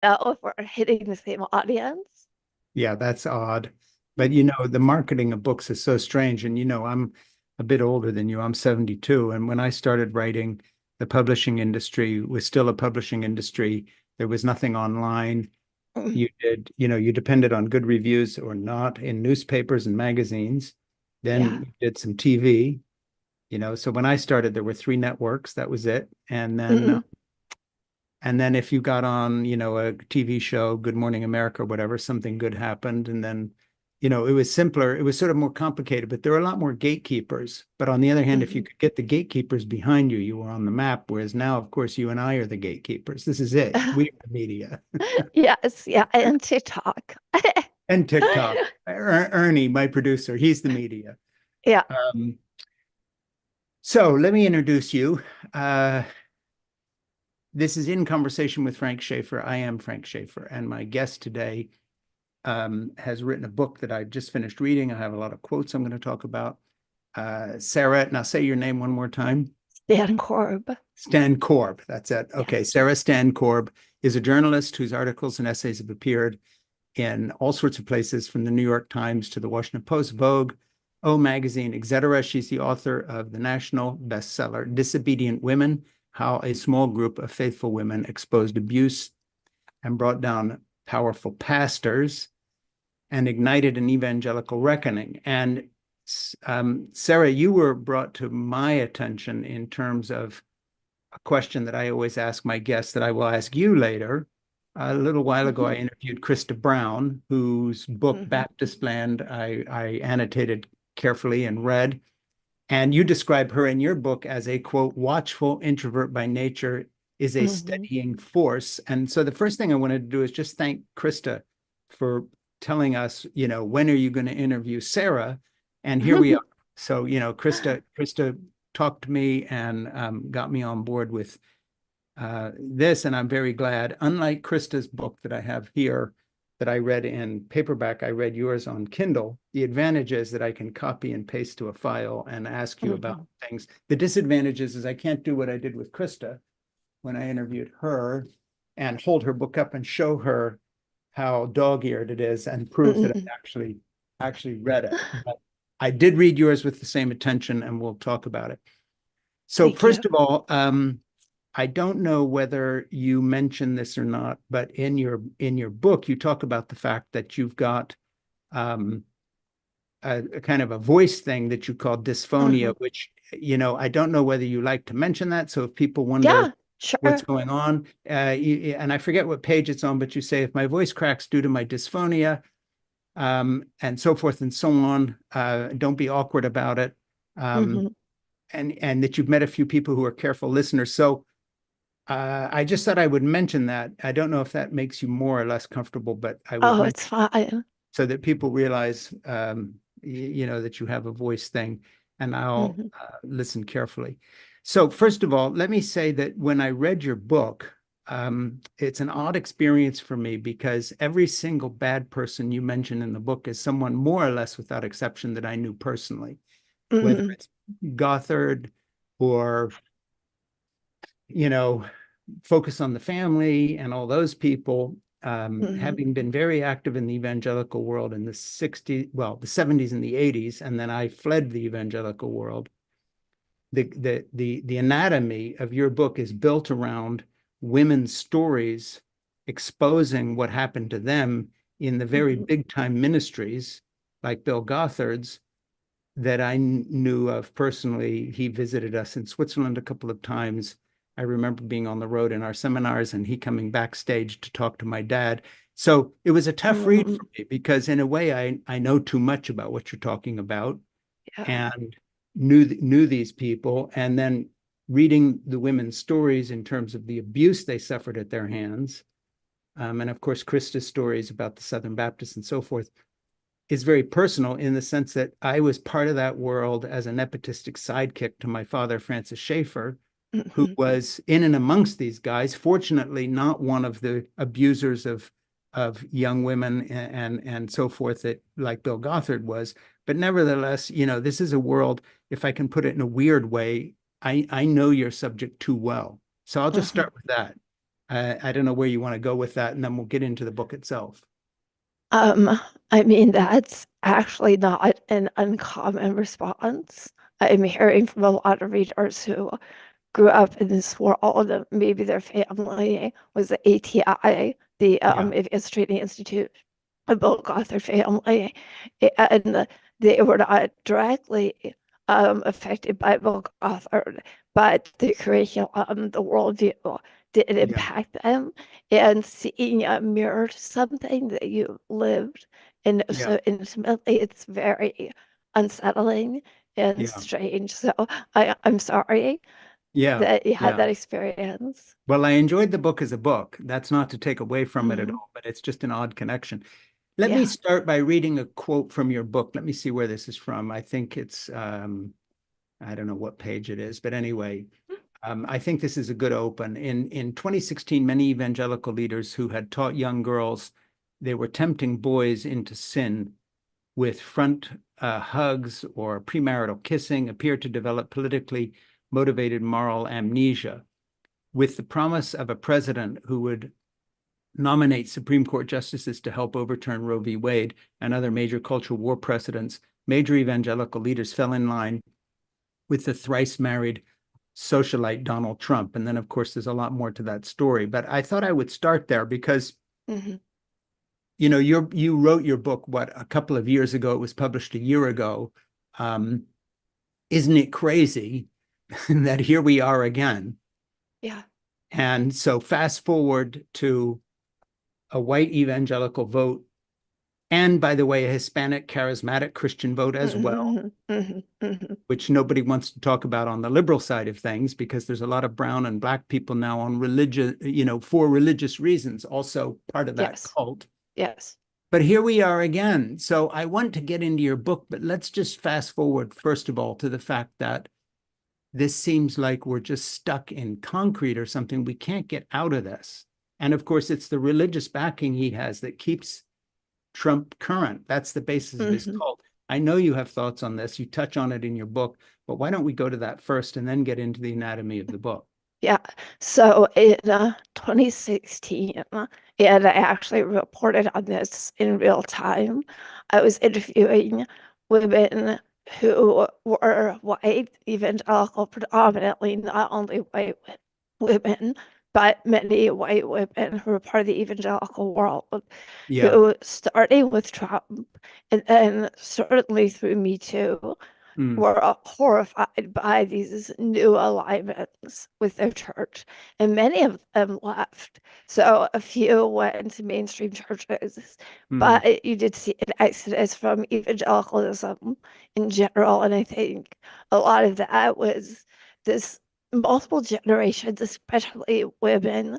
know if we're hitting the same audience. Yeah, that's odd. But you know, the marketing of books is so strange. And you know, I'm a bit older than you. I'm 72. And when I started writing, the publishing industry was still a publishing industry. There was nothing online. Mm, You depended on good reviews or not in newspapers and magazines. Then yeah. you did some TV, So when I started, there were three networks. That was it. Mm, And then if you got on, a TV show, Good Morning America or whatever, something good happened. And then, it was simpler. It was sort of more complicated, but there were a lot more gatekeepers. But on the other hand, if you mm. could get the gatekeepers behind you, you were on the map. Whereas now, of course, you and I are the gatekeepers. This is it. We are the media. Yes, yeah, and TikTok. And TikTok. Ernie, my producer, he's the media. Yeah. Um, so let me introduce you. This is In Conversation with Frank Schaeffer. I am Frank Schaeffer, and my guest today has written a book that I just finished reading. I have a lot of quotes I'm going to talk about. Sarah, now say your name one more time. Stankorb. Stankorb, that's it. Okay, Yes. Sarah Stankorb is a journalist whose articles and essays have appeared in all sorts of places, from the New York Times to the Washington Post, Vogue, O Magazine, etc. She's the author of the national bestseller, Disobedient Women: How a Small Group of Faithful Women Exposed Abuse and Brought Down Powerful Pastors and Ignited an Evangelical Reckoning. And Sarah, you were brought to my attention in terms of a question that I always ask my guests that I will ask you later. A little while ago, I Mhm, interviewed Krista Brown, whose book mhm, Baptist Land I annotated carefully and read. And you describe her in your book as a, quote, watchful introvert by nature, is a mhm. steadying force. And so the first thing I wanted to do is just thank Krista for telling us, when are you going to interview Sarah? And here we are. So, Krista talked to me and got me on board with this, and I'm very glad. Unlike Krista's book that I have here, that I read in paperback, I read yours on Kindle. The advantage is that I can copy and paste to a file and ask you about Mhm, things. The disadvantage is I can't do what I did with Krista when I interviewed her and hold her book up and show her how dog-eared it is and prove that mhm. I actually read it. But I did read yours with the same attention, and we'll talk about it. So Thank you. first of all, I don't know whether you mentioned this or not, but in your book, you talk about the fact that you've got um, a kind of a voice thing that you call dysphonia, Mhm. which, I don't know whether you like to mention that. So if people wonder Yeah, what's sure. going on, and I forget what page it's on, but you say, if my voice cracks due to my dysphonia, and so forth and so on, don't be awkward about it. Um, Mhm. and that you've met a few people who are careful listeners. So I just thought I would mention that. I don't know if that makes you more or less comfortable, but I would Oh, mention it's fine. so that people realize, that you have a voice thing, and I'll Mhm, listen carefully. So first of all, let me say that when I read your book, it's an odd experience for me because every single bad person you mention in the book is someone more or less without exception that I knew personally, whether mhm, it's Gothard or, you know, Focus on the Family and all those people, mhm, having been very active in the evangelical world in the 60s, well, the 70s and the 80s, and then I fled the evangelical world. The anatomy of your book is built around women's stories exposing what happened to them in the very mhm, big time ministries like Bill Gothard's that I knew of personally. He visited us in Switzerland a couple of times. I remember being on the road in our seminars and he coming backstage to talk to my dad. So it was a tough read mhm. for me because in a way I know too much about what you're talking about Yeah. and knew these people, and then reading the women's stories in terms of the abuse they suffered at their hands, and of course Krista's stories about the Southern Baptists and so forth, is very personal in the sense that I was part of that world as a nepotistic sidekick to my father, Francis Schaeffer, who Mhm, was in and amongst these guys. Fortunately, not one of the abusers of young women and so forth that like Bill Gothard was. But nevertheless, this is a world, if I can put it in a weird way, I know your subject too well. So I'll just mhm. start with that. I don't know where you want to go with that, and then we'll get into the book itself. Um, I mean, that's actually not an uncommon response. I'm hearing from a lot of readers who grew up in this world. Maybe their family was the ATI, the Yeah, Advanced Training Institute, a Gothard family, and they were not directly affected by Gothard, but the curriculum, the worldview did yeah, impact them, and seeing a mirror to something that you lived and yeah, so intimately, it's very unsettling and yeah, strange. So I'm sorry yeah, that you had yeah. that experience. Well, I enjoyed the book as a book. That's not to take away from it at Mhm. all, but it's just an odd connection. Let me Yeah. start by reading a quote from your book. Let me see where this is from. I think it's, I don't know what page it is, but anyway, I think this is a good open. In 2016, many evangelical leaders who had taught young girls they were tempting boys into sin with front hugs or premarital kissing appeared to develop politically motivated moral amnesia. With the promise of a president who would nominate Supreme Court justices to help overturn Roe v. Wade and other major cultural war precedents, major evangelical leaders fell in line with the thrice married socialite Donald Trump. And then, of course, there's a lot more to that story. But I thought I would start there because, Hmm. you wrote your book, what, a couple of years ago? It was published a year ago. Um, isn't it crazy that here we are again? Yeah. And so fast forward to a white evangelical vote, and by the way, a Hispanic charismatic Christian vote as well, Hmm. Hmm. Hmm. which nobody wants to talk about on the liberal side of things because there's a lot of brown and black people now on religious, for religious reasons, also part of that Yes. cult. Yes. But here we are again. So I want to get into your book, but let's just fast forward, first of all, to the fact that this seems like we're just stuck in concrete or something. We can't get out of this. And of course, it's the religious backing he has that keeps Trump current. That's the basis of his Hmm. cult. I know you have thoughts on this. You touch on it in your book, but why don't we go to that first and then get into the anatomy of the book? Yeah. So in 2016, and I actually reported on this in real time, I was interviewing women who were white, evangelical, predominantly not only white women, but many white women who were part of the evangelical world, Yeah. who starting with Trump and then certainly through Me Too, Mm, were horrified by these new alignments with their church, and many of them left. So a few went to mainstream churches, mm, but you did see an exodus from evangelicalism in general. And I think a lot of that was this multiple generations, especially women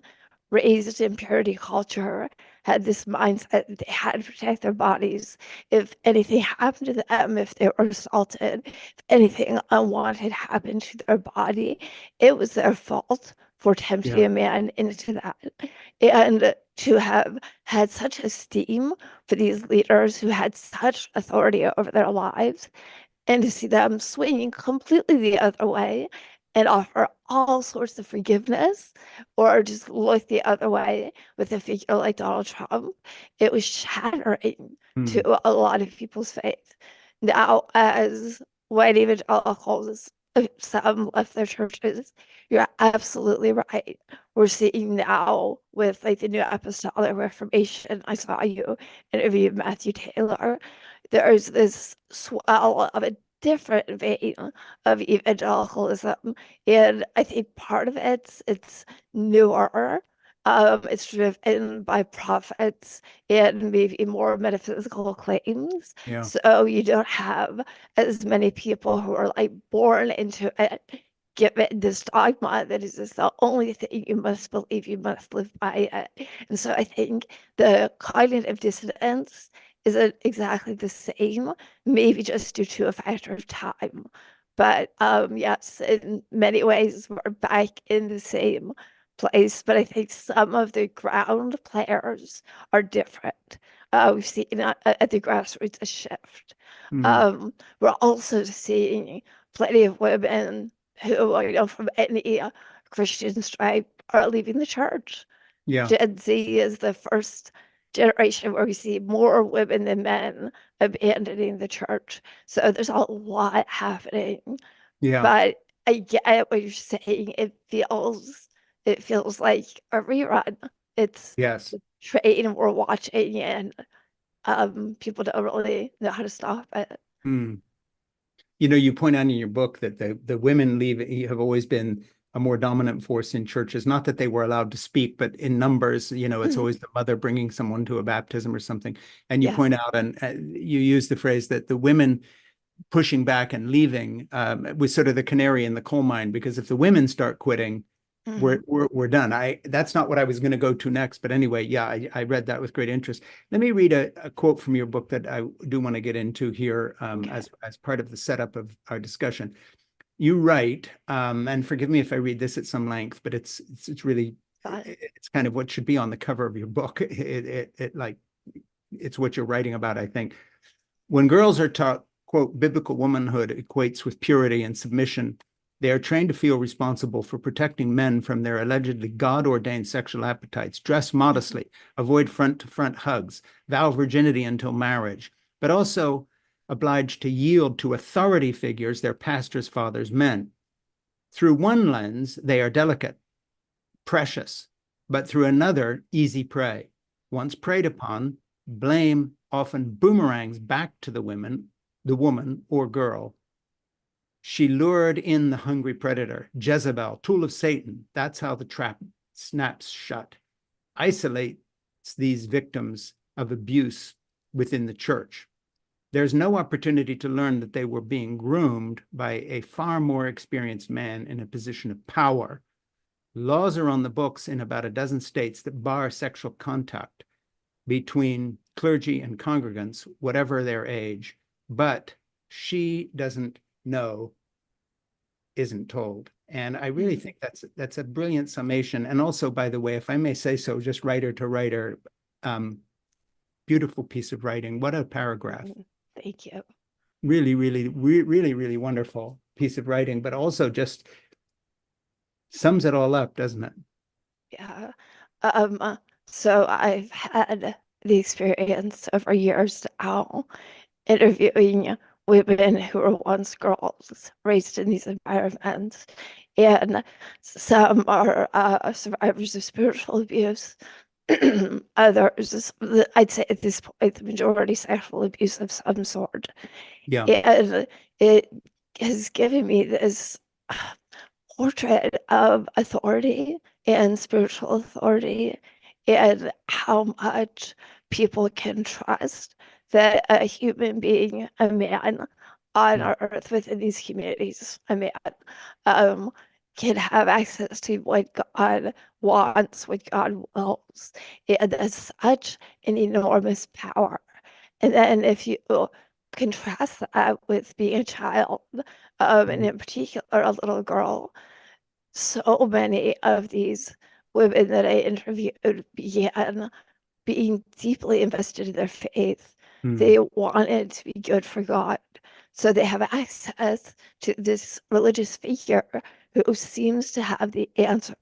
raised in purity culture, had this mindset that they had to protect their bodies if anything happened to them, if they were assaulted, if anything unwanted happened to their body, it was their fault for tempting yeah. a man into that. And to have had such esteem for these leaders who had such authority over their lives, and to see them swinging completely the other way and offer all sorts of forgiveness or just look the other way with a figure like Donald Trump, it was shattering Mm, to a lot of people's faith. Now, as white evangelicals, some left their churches, you're absolutely right. We're seeing now with like the New Apostolic Reformation. I saw you interview Matthew Taylor. There's this swell of a different vein of evangelicalism, and I think part of it's newer. It's driven by prophets and maybe more metaphysical claims. yeah. So you don't have as many people who are like born into it, given this dogma that is just the only thing you must believe, you must live by it. And so I think the cognitive dissonance isn't exactly the same, maybe just due to a factor of time. But yes, in many ways, we're back in the same place. But I think some of the ground players are different. We've seen at the grassroots a shift. Mm, We're also seeing plenty of women who are, from any Christian stripe are leaving the church. Yeah. Gen Z is the first generation where we see more women than men abandoning the church. So there's a lot happening. Yeah. But I get what you're saying. It feels like a rerun. It's Yes. the train we're watching, and people don't really know how to stop it. Mm. You know, you point out in your book that the women leave have always been a more dominant force in churches. Not that they were allowed to speak, but in numbers, you know, it's always the mother bringing someone to a baptism or something. And you Yes. point out, and you use the phrase that the women pushing back and leaving was sort of the canary in the coal mine, because if the women start quitting, Mhm. we're done. That's not what I was going to go to next, but anyway, yeah, I read that with great interest. Let me read a quote from your book that I do want to get into here Okay. as part of the setup of our discussion. You write, and forgive me if I read this at some length, but it's really Got it. it's kind of what should be on the cover of your book. Like it's what you're writing about, I think. When girls are taught, quote, biblical womanhood equates with purity and submission, they are trained to feel responsible for protecting men from their allegedly God ordained sexual appetites, dress modestly, avoid front to front hugs, vow virginity until marriage, but also obliged to yield to authority figures, their pastors, fathers, men. Through one lens, they are delicate, precious, but through another, easy prey. Once preyed upon, blame often boomerangs back to the woman or girl. She lured in the hungry predator, Jezebel, tool of Satan. That's how the trap snaps shut. Isolates these victims of abuse within the church. There's no opportunity to learn that they were being groomed by a far more experienced man in a position of power. Laws are on the books in about a dozen states that bar sexual contact between clergy and congregants, whatever their age, but she doesn't know, isn't told. And I really think that's a brilliant summation. And also, by the way, if I may say so, just writer to writer, um, beautiful piece of writing. What a paragraph. Thank you. Really, really wonderful piece of writing, but also just sums it all up, doesn't it? Yeah. So I've had the experience over years now interviewing women who were once girls raised in these environments. And some are survivors of spiritual abuse. Others, I'd say at this point, the majority sexual abuse of some sort. Yeah. And it has given me this portrait of authority and spiritual authority and how much people can trust that a human being, a man on Mm. earth within these communities, a man, um, can have access to what God wants, what God wills. And that's such an enormous power. And then if you contrast that with being a child, and Mm. in particular a little girl, so many of these women that I interviewed began being deeply invested in their faith. Mm. They wanted to be good for God. So they have access to this religious figure who seems to have the answers.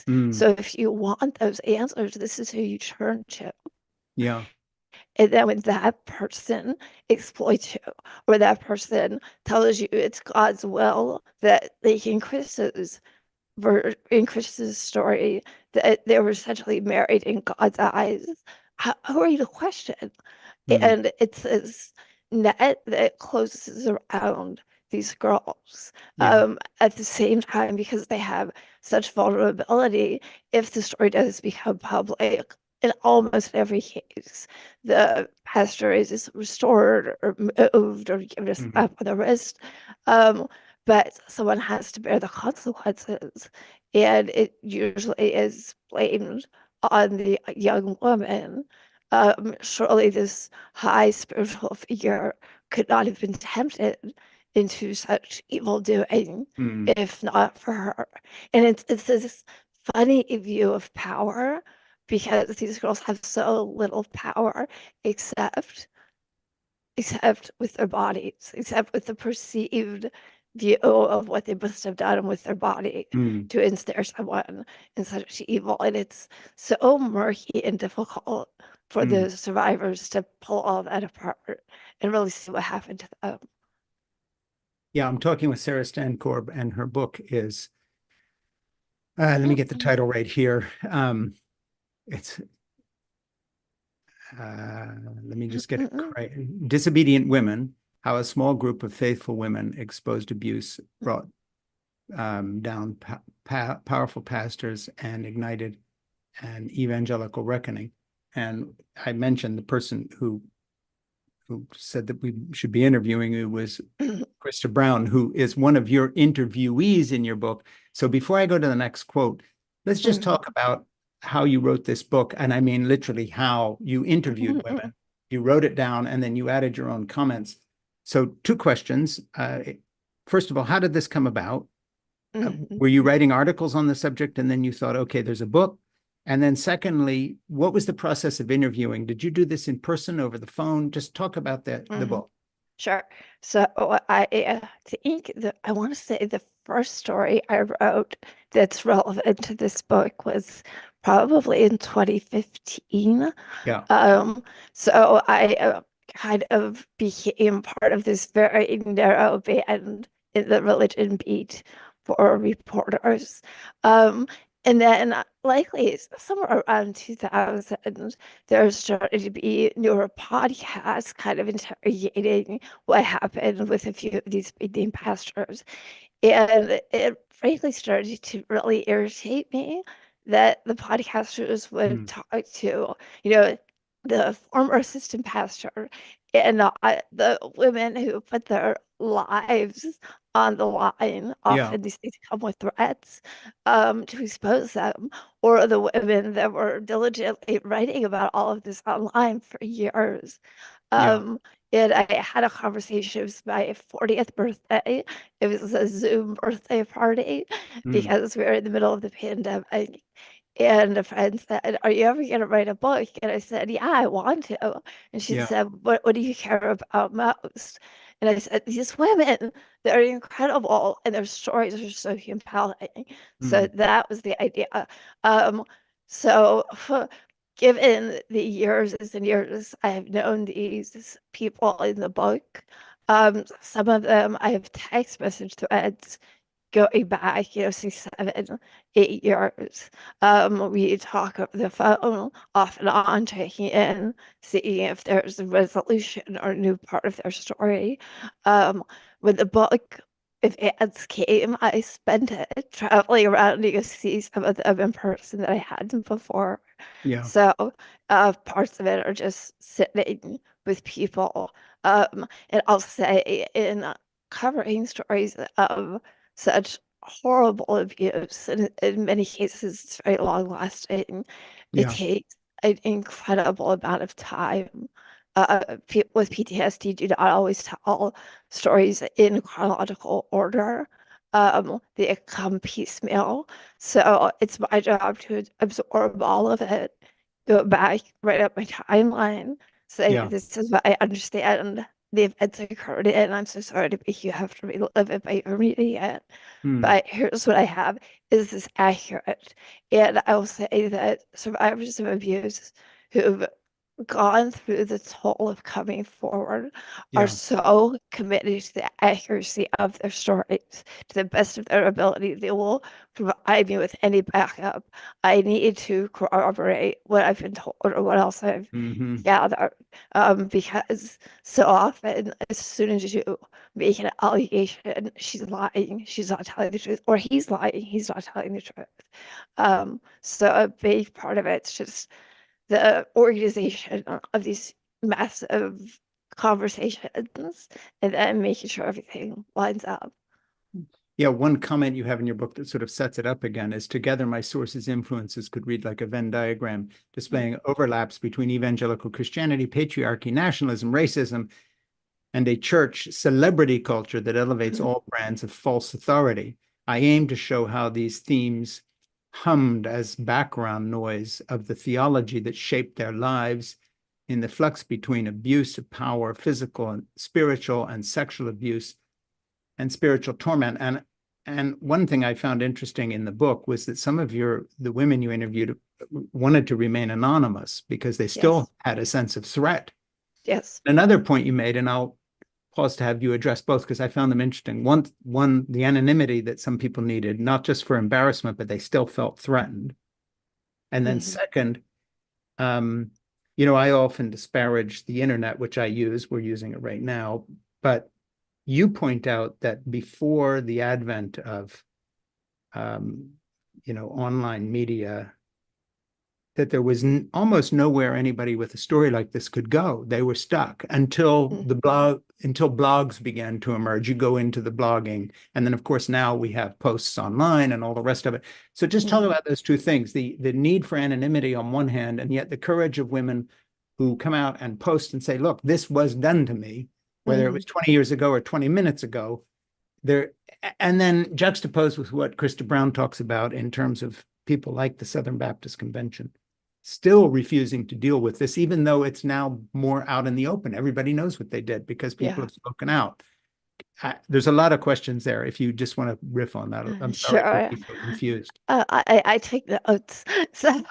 Mm. So if you want those answers, this is who you turn to. Yeah. And then when that person exploits you, or that person tells you it's God's will that they can Chris's in Chris's story that they were essentially married in God's eyes, how are you to question? Mm. And it's this net that closes around these girls. Yeah. At the same time, because they have such vulnerability, if the story does become public, in almost every case, the pastor is restored or moved or given a Mhm. slap on the wrist. Um, but someone has to bear the consequences. And it usually is blamed on the young woman. Surely this high spiritual figure could not have been tempted into such evil doing Mm. if not for her. And it's this funny view of power because these girls have so little power except with their bodies, except with the perceived view of what they must have done with their body Mm. to ensnare someone in such evil. And it's so murky and difficult for Mm. the survivors to pull all that apart and really see what happened to them. Yeah, I'm talking with Sarah Stankorb, and her book is, let me get the title right here. It's, let me just get it correct. Disobedient Women, How a Small Group of Faithful Women Exposed Abuse Brought Down Powerful Pastors and Ignited an Evangelical Reckoning. And I mentioned the person who said that we should be interviewing you was Krista Brown, who is one of your interviewees in your book. So before I go to the next quote, let's just talk about how you wrote this book. And I mean, literally how you interviewed women. You wrote it down and then you added your own comments. So two questions. First of all, how did this come about? Were you writing articles on the subject and then you thought, okay, there's a book? And then secondly, what was the process of interviewing? Did you do this in person, over the phone? Just talk about the book. Sure. So I think that I want to say the first story I wrote that's relevant to this book was probably in 2015. Yeah. So I kind of became part of this very narrow band in the religion beat for reporters. Um, and then likely somewhere around 2000, there started to be newer podcasts kind of interrogating what happened with a few of these big name pastors. And it frankly started to really irritate me that the podcasters would talk to, the former assistant pastor and the women who put their lives on the line. Yeah. Often these things come with threats to expose them, or the women that were diligently writing about all of this online for years. Yeah. And I had a conversation. It was my 40th birthday. It was a Zoom birthday party because we were in the middle of the pandemic. And a friend said, "Are you ever going to write a book?" And I said, "Yeah, I want to." And she Yeah. said, what do you care about most?" And I said, "These women, they're incredible and their stories are so compelling." So that was the idea. Um, so given the years and years I have known these people in the book, some of them I have text message threads going back, 6, 7, 8 years. We talk over the phone off and on, checking in, seeing if there's a resolution or a new part of their story. With the book, if ads came, I spent it traveling around to go see some of them in person that I hadn't before. Yeah. So parts of it are just sitting with people. And I'll say in covering stories of such horrible abuse, and in many cases, it's very long lasting. It Yeah. takes an incredible amount of time. People with PTSD do not always tell stories in chronological order. They come piecemeal. So it's my job to absorb all of it, go back, write up my timeline, say, Yeah. "This is what I understand the events occurred in. I'm so sorry to make you have to relive it by reading it. But here's what I have. Is this accurate?" And I will say that survivors of abuse who've gone through the toll of coming forward are Yeah. so committed to the accuracy of their stories to the best of their ability. They will provide me with any backup I need to corroborate what I've been told or what else I've gathered. Because so often, as soon as you make an allegation, she's lying, she's not telling the truth, or he's lying, he's not telling the truth. So a big part of it's just the organization of these massive conversations and then making sure everything lines up. Yeah. One comment you have in your book that sort of sets it up again is, together my sources' influences could read like a Venn diagram displaying overlaps between evangelical Christianity, patriarchy, nationalism, racism, and a church celebrity culture that elevates all brands of false authority. I aim to show how these themes hummed as background noise of the theology that shaped their lives in the flux between abuse of power, physical and spiritual and sexual abuse, and spiritual torment. And one thing I found interesting in the book was that some of the women you interviewed wanted to remain anonymous because they still Yes. had a sense of threat. Yes. Another point you made, and I'll pause to have you address both because I found them interesting. One, the anonymity that some people needed, not just for embarrassment, but they still felt threatened. And then second, I often disparage the internet, which I use. We're using it right now. But you point out that before the advent of, online media, that there was almost nowhere anybody with a story like this could go. They were stuck until blogs began to emerge. You go into the blogging, and then of course now we have posts online and all the rest of it. So just talk about those two things: the need for anonymity on one hand, and yet the courage of women who come out and post and say, "Look, this was done to me," whether it was 20 years ago or 20 minutes ago. And then juxtaposed with what Krista Brown talks about in terms of people like the Southern Baptist Convention still refusing to deal with this, even though it's now more out in the open. Everybody knows what they did because people have spoken out. There's a lot of questions there. If you just want to riff on that, I'm sorry Sure. to be so confused. I take notes. So,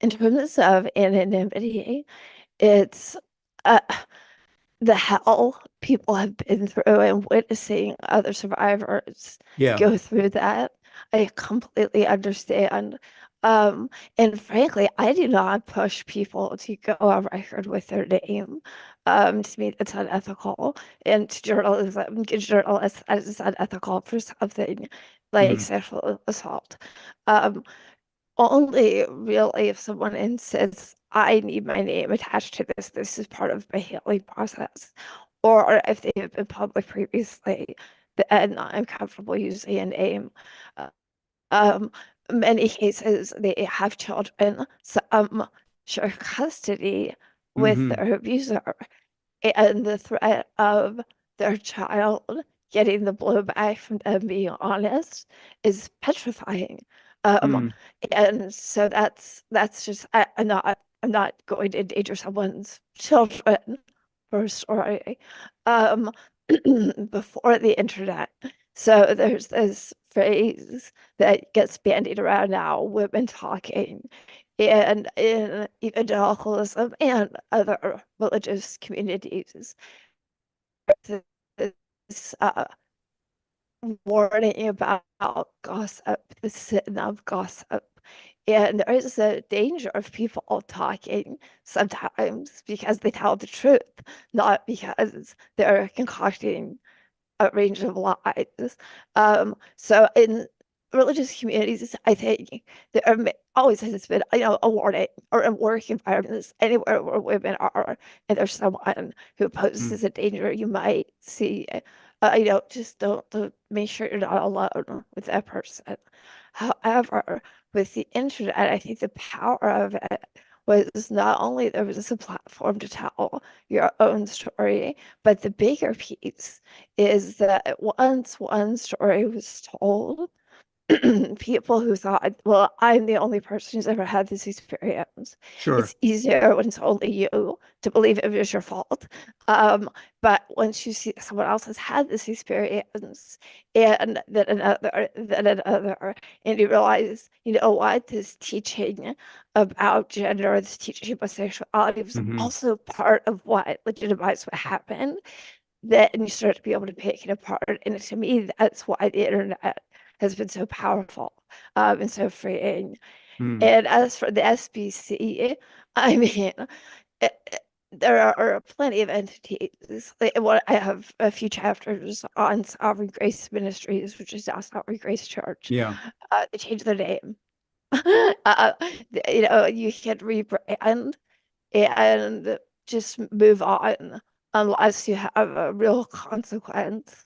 in terms of anonymity, it's uh, the hell people have been through and witnessing other survivors Yeah. go through that. I completely understand. And frankly, I do not push people to go on record with their name. To me, it's unethical. And to journalists, it's unethical for something like Mhm. sexual assault. Um, Only really if someone insists, I need my name attached to this, this is part of my healing process. Or if they have been public previously, then I'm comfortable using a name. Uh, Um, Many cases they have children, some share custody with Mhm. their abuser, and the threat of their child getting the blowback from them being honest is petrifying. Um, Mhm. and so that's just I'm not going to endanger someone's children for a story. Um, Before the internet. So there's this phrase that gets bandied around now, women talking, and in evangelicalism and other religious communities, this warning about gossip, the sin of gossip. And there is a danger of people talking sometimes because they tell the truth, not because they're concocting a range of lies. So in religious communities, I think there always has been, a warning, or in work environments, anywhere where women are, and there's someone who poses a danger, you might see, just don't make sure you're not alone with that person. However, with the internet, I think the power of it was not only there was a platform to tell your own story, but the bigger piece is that once one story was told, people who thought, well, I'm the only person who's ever had this experience. Sure. It's easier when it's only you to believe it was your fault. But once you see someone else has had this experience and then another, and you realize, you know what, this teaching about gender, this teaching about sexuality was Mhm. also part of what legitimized what happened, then you start to be able to pick it apart. And to me, that's why the internet has been so powerful and so freeing. Mhm. And as for the SBC, I mean, there are plenty of entities. Like, what I have a few chapters on Sovereign Grace Ministries, which is now Sovereign Grace Church. Yeah. They changed their name. uh, you can rebrand and just move on unless you have a real consequence,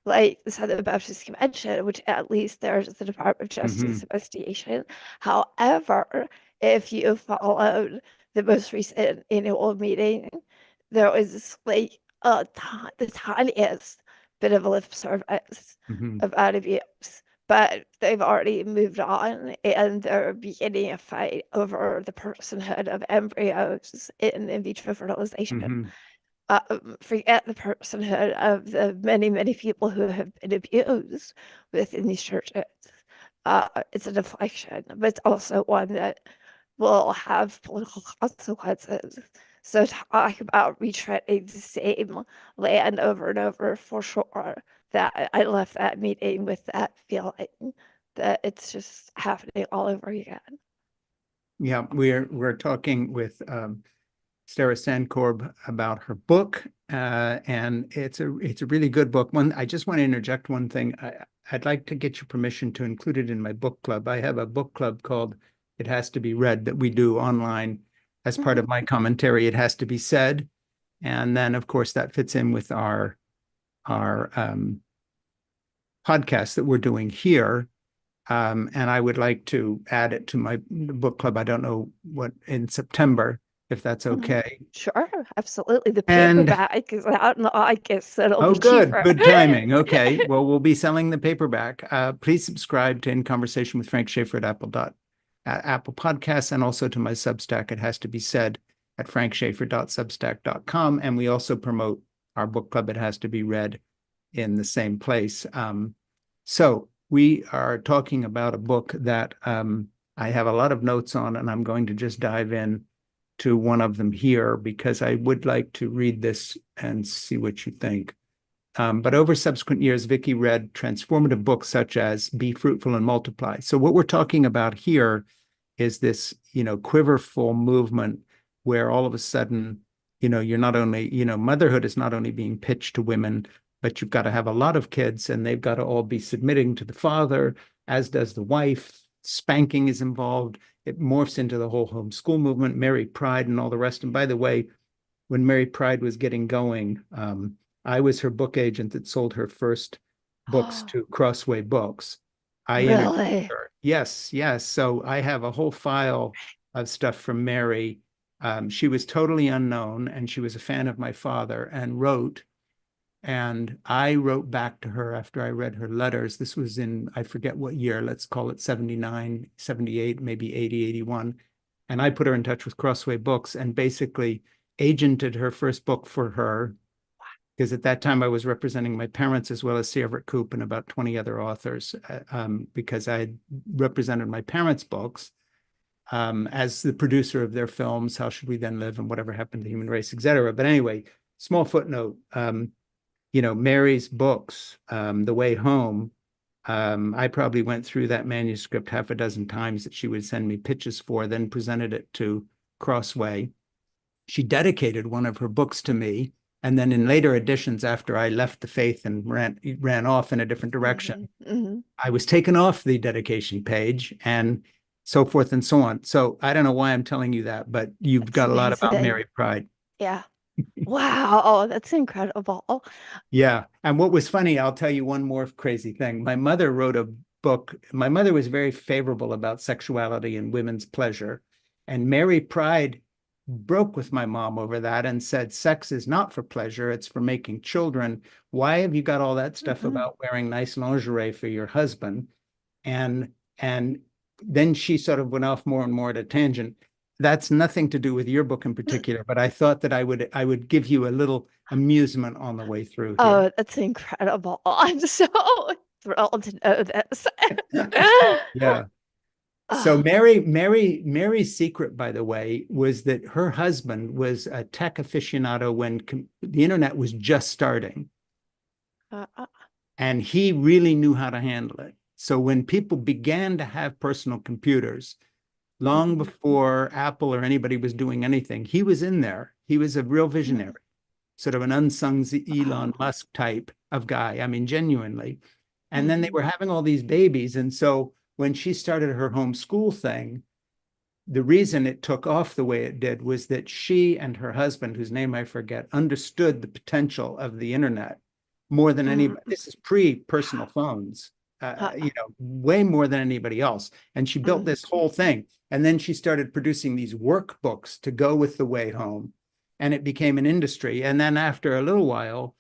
like the Southern Baptist Convention, which at least there's the Department of Justice Mhm. investigation. However, if you followed the most recent annual meeting, there was like the tiniest bit of lip service Mhm. about abuse, but they've already moved on and they're beginning a fight over the personhood of embryos in vitro fertilization. Mhm. forget the personhood of the many, many people who have been abused within these churches. It's a deflection, but it's also one that will have political consequences. So talk about retreading the same land over and over for sure. That I left that meeting with that feeling that it's just happening all over again. Yeah, we're talking with Sarah Stankorb about her book, and it's a really good book. I just want to interject one thing. I'd like to get your permission to include it in my book club. I have a book club called It Has to Be Read that we do online as part of my commentary. It has to be said, and then of course that fits in with our podcast that we're doing here. And I would like to add it to my book club. I don't know what in September, if that's okay. Sure, absolutely. The And paperback is out in August, so it'll oh, be cheaper. good timing. Okay, well, we'll be selling the paperback. Please subscribe to In Conversation with Frank Schaeffer at Apple Podcasts, and also to my Substack. It has to be said at frankschaeffer.substack.com. And we also promote our book club. It has to be read in the same place. So we are talking about a book that I have a lot of notes on, and I'm going to just dive in to one of them here because I would like to read this and see what you think. But over subsequent years, Vicky read transformative books such as Be Fruitful and Multiply. So what we're talking about here is this, quiverful movement where all of a sudden, you're not only, motherhood is not only being pitched to women, but you've got to have a lot of kids and they've got to all be submitting to the father, as does the wife. Spanking is involved. It morphs into the whole homeschool movement, Mary Pride and all the rest. And by the way, when Mary Pride was getting going, I was her book agent that sold her first books to Crossway Books. I interviewed Really? her. Yes, yes. So I have a whole file of stuff from Mary. She was totally unknown and she was a fan of my father and wrote. And I wrote back to her after I read her letters. This was in, I forget what year, let's call it 79, 78, maybe 80, 81. And I put her in touch with Crossway Books and basically agented her first book for her. Because at that time I was representing my parents as well as C. Everett Koop and about 20 other authors, because I had represented my parents' books as the producer of their films, How Should We Then Live and Whatever Happened to the Human Race, etc. But anyway, small footnote, Mary's books, The Way Home, I probably went through that manuscript half a dozen times that she would send me pitches for, then presented it to Crossway. She dedicated one of her books to me. And then in later editions, after I left the faith and ran off in a different direction, I was taken off the dedication page and so forth and so on. So I don't know why I'm telling you that, but you've That's got a lot about amazing. Mary Pride. Yeah. Wow, that's incredible. Yeah. And what was funny, I'll tell you one more crazy thing. My mother wrote a book. My mother was very favorable about sexuality and women's pleasure. And Mary Pride broke with my mom over that and said, sex is not for pleasure, it's for making children. Why have you got all that stuff about wearing nice lingerie for your husband? And then she sort of went off more and more at a tangent. That's nothing to do with your book in particular, but I thought that I would give you a little amusement on the way through here. Oh, that's incredible. I'm so thrilled to know this. Yeah. So Mary's secret, by the way, was that her husband was a tech aficionado when the internet was just starting. And he really knew how to handle it. So when people began to have personal computers, long before Apple or anybody was doing anything, he was in there. He was a real visionary, sort of an unsung Elon Musk type of guy. I mean, genuinely. And then they were having all these babies. And so when she started her homeschool thing, the reason it took off the way it did was that she and her husband, whose name I forget, understood the potential of the internet more than anybody. This is pre-personal phones, way more than anybody else. And she built this whole thing. And then she started producing these workbooks to go with The Way Home. And it became an industry. And then after a little while,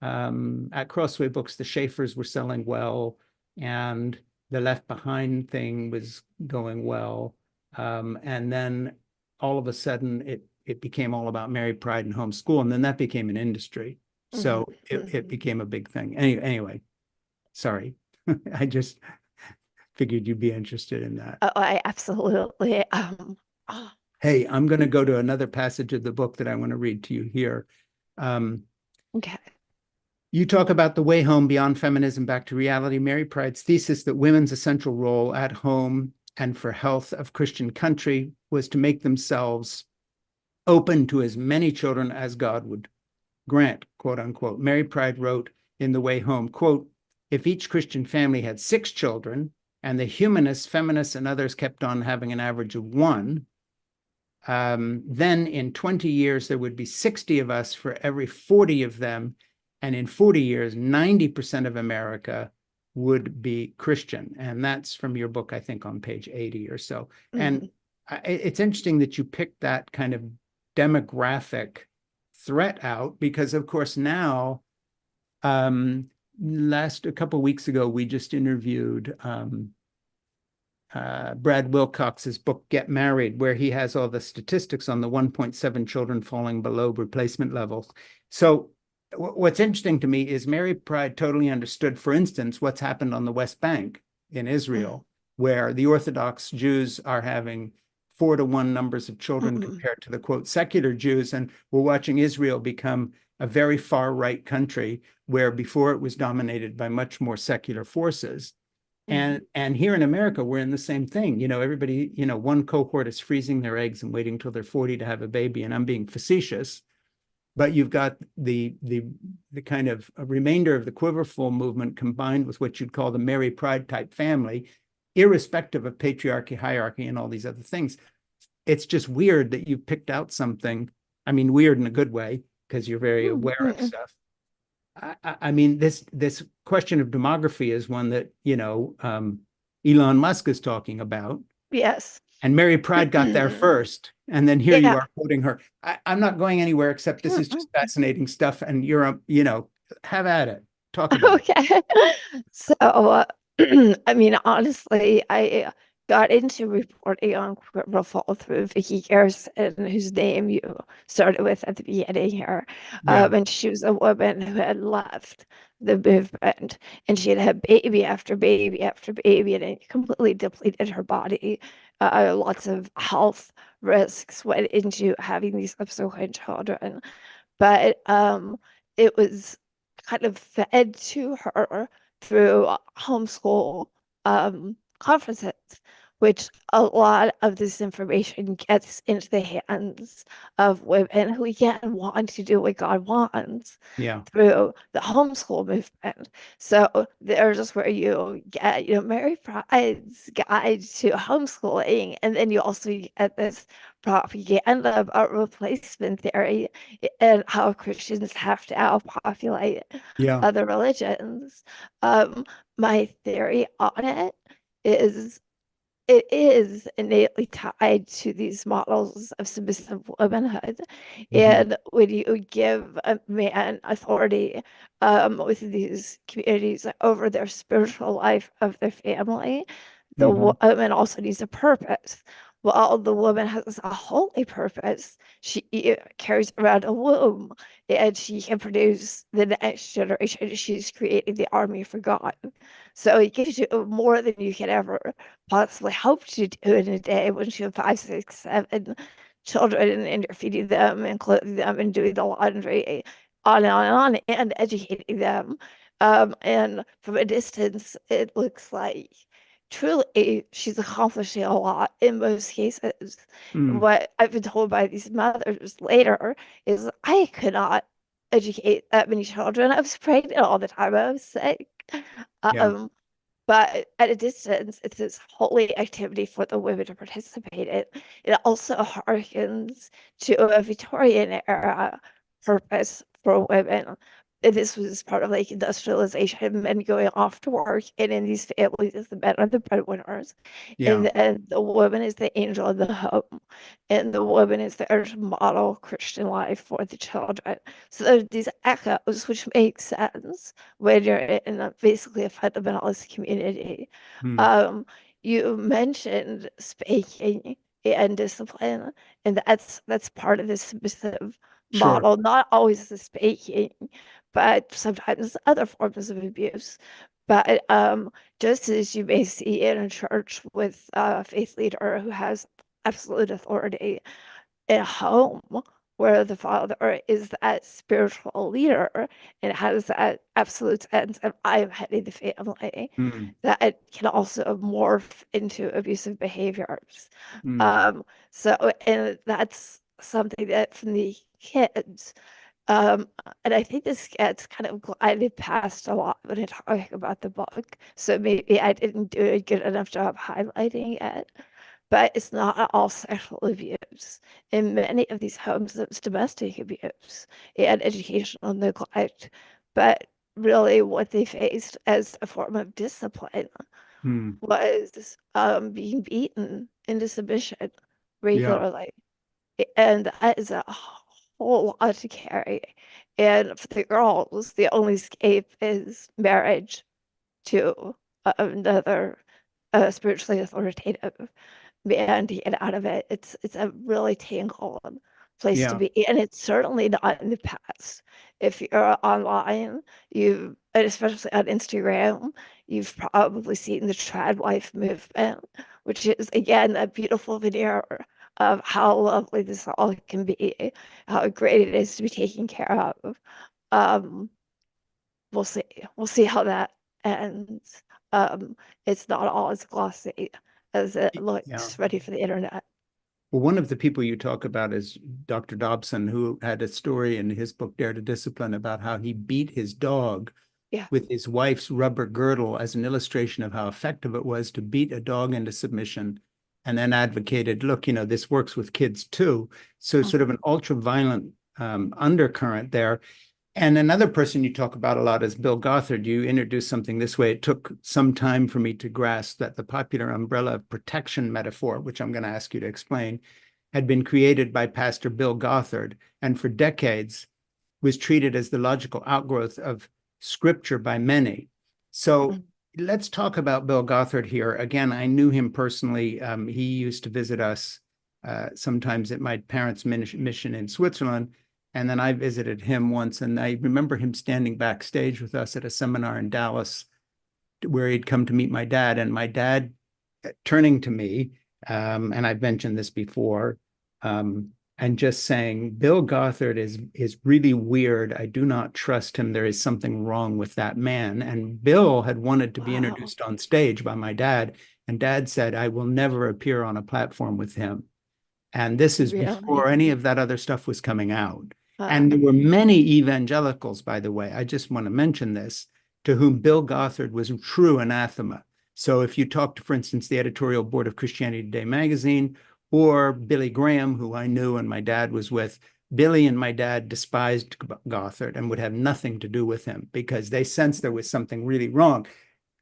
at Crossway Books, the Schaeffers were selling well, and the Left Behind thing was going well. And then all of a sudden it became all about married pride and homeschool, and then that became an industry. So it became a big thing. Anyway, sorry. I just figured you'd be interested in that. Oh, I absolutely. Oh, Hey, I'm going to go to another passage of the book that I want to read to you here. okay. You talk about the way home beyond feminism back to reality. Mary Pride's thesis that women's essential role at home and for health of Christian country was to make themselves open to as many children as God would grant, quote unquote. Mary Pride wrote in The Way Home, quote, if each Christian family had 6 children and the humanists, feminists, and others kept on having an average of 1, then in 20 years, there would be 60 of us for every 40 of them. And in 40 years, 90% of America would be Christian. And that's from your book, I think, on page 80 or so. And it's interesting that you picked that kind of demographic threat out because, of course, now, a couple of weeks ago, we just interviewed Brad Wilcox's book, Get Married, where he has all the statistics on the 1.7 children falling below replacement levels. So what's interesting to me is Mary Pride totally understood, for instance, what's happened on the West Bank in Israel, where the Orthodox Jews are having 4-to-1 numbers of children compared to the, quote, secular Jews. And we're watching Israel become a very far right country where before it was dominated by much more secular forces. And here in America, we're in the same thing. You know, everybody, you know, one cohort is freezing their eggs and waiting till they're 40 to have a baby. And I'm being facetious, but you've got the kind of a remainder of the quiverful movement combined with what you'd call the Mary Pride type family, irrespective of patriarchy, hierarchy, and all these other things. It's just weird that you picked out something. I mean, weird in a good way, because you're very aware of stuff. I mean, this question of demography is one that, you know, Elon Musk is talking about. Yes. And Mary Pride got there first. And then here you Yeah. are quoting her. I'm not going anywhere except this is just fascinating stuff. And you're, you know, have at it. Talk about it. Okay. So, I mean, honestly, I got into reporting on Quiverful through Vicky Garrison, whose name you started with at the beginning here. Yeah. And she was a woman who had left the movement, and she had had baby after baby after baby, and it completely depleted her body. Lots of health risks went into having these subsequent children. But it was kind of fed to her through homeschool conferences, which a lot of this information gets into the hands of women who, again, want to do what God wants Yeah. through the homeschool movement. So there's where you get, you know, Mary Pride's guide to homeschooling, and then you also get this propaganda about replacement theory and how Christians have to outpopulate Yeah. other religions. My theory on is it is innately tied to these models of submissive womanhood. And when you give a man authority within these communities over their spiritual life of their family, the woman also needs a purpose. Well, the woman has a holy purpose. She carries around a womb and she can produce the next generation. She's creating the army for God. So it gives you more than you can ever possibly hope to do in a day when you have 5, 6, 7 children and you're feeding them and clothing them and doing the laundry, on and on, and educating them. And from a distance, it looks like truly she's accomplishing a lot in most cases. What I've been told by these mothers later is I could not educate that many children. I was pregnant all the time. I was sick. Yeah. But at a distance, it's this holy activity for the women to participate in. It also harkens to a Victorian era purpose for women. And this was part of like industrialization, men going off to work, and in these families, the men are the breadwinners, Yeah. and then the woman is the angel of the home, and the woman is there to model Christian life for the children. So there's these echoes, which make sense when you're in basically a fundamentalist community. You mentioned spanking and discipline. And that's part of the submissive Sure. model, not always the spanking, but sometimes other forms of abuse. But just as you may see in a church with a faith leader who has absolute authority, in a home where the father is that spiritual leader and has that absolute sense of I am heading the family, Mm, that it can also morph into abusive behaviors. mm, Um, so, and that's something that from the kids, um, and I think this gets kind of glided past a lot when I talk about the book. So maybe I didn't do a good enough job highlighting it. But it's not all sexual abuse. In many of these homes, it's domestic abuse and educational neglect. But really, what they faced as a form of discipline mm. was being beaten into submission Yeah. regularly. And that is a whole lot to carry. And for the girls, the only escape is marriage to another spiritually authoritative man to get out of it. It's a really tangled place to Yeah. be, and it's certainly not in the past. If you're online, and especially on Instagram, you've probably seen the trad wife movement, which is again a beautiful veneer of how lovely this all can be, how great it is to be taken care of. Um, we'll see. We'll see how that ends. Um, it's not all as glossy as it Yeah. looks ready for the internet. Well, one of the people you talk about is Dr. Dobson, who had a story in his book, Dare to Discipline, about how he beat his dog Yeah. with his wife's rubber girdle as an illustration of how effective it was to beat a dog into submission, and then advocated, look, this works with kids too. So sort of Mhm. an ultra violent undercurrent there. And another person you talk about a lot is Bill Gothard. You introduced something this way. It took some time for me to grasp that the popular umbrella of protection metaphor, which I'm going to ask you to explain, had been created by Pastor Bill Gothard, and for decades was treated as the logical outgrowth of scripture by many. So Mhm. let's talk about Bill Gothard here. Again, I knew him personally. He used to visit us sometimes at my parents' mission in Switzerland. And then I visited him once, and I remember him standing backstage with us at a seminar in Dallas where he'd come to meet my dad. And my dad turning to me, and I've mentioned this before, um, and just saying, Bill Gothard is really weird. I do not trust him. There is something wrong with that man. And Bill had wanted to be Wow. introduced on stage by my dad, and dad said, I will never appear on a platform with him. And this is before Really? any of that other stuff was coming out. And there Wow. were many evangelicals, by the way, I just want to mention this, to whom Bill Gothard was true anathema. So if you talk to, for instance, the editorial board of Christianity Today magazine, or Billy Graham, who I knew and my dad was with, Billy and my dad despised Gothard and would have nothing to do with him because they sensed there was something really wrong.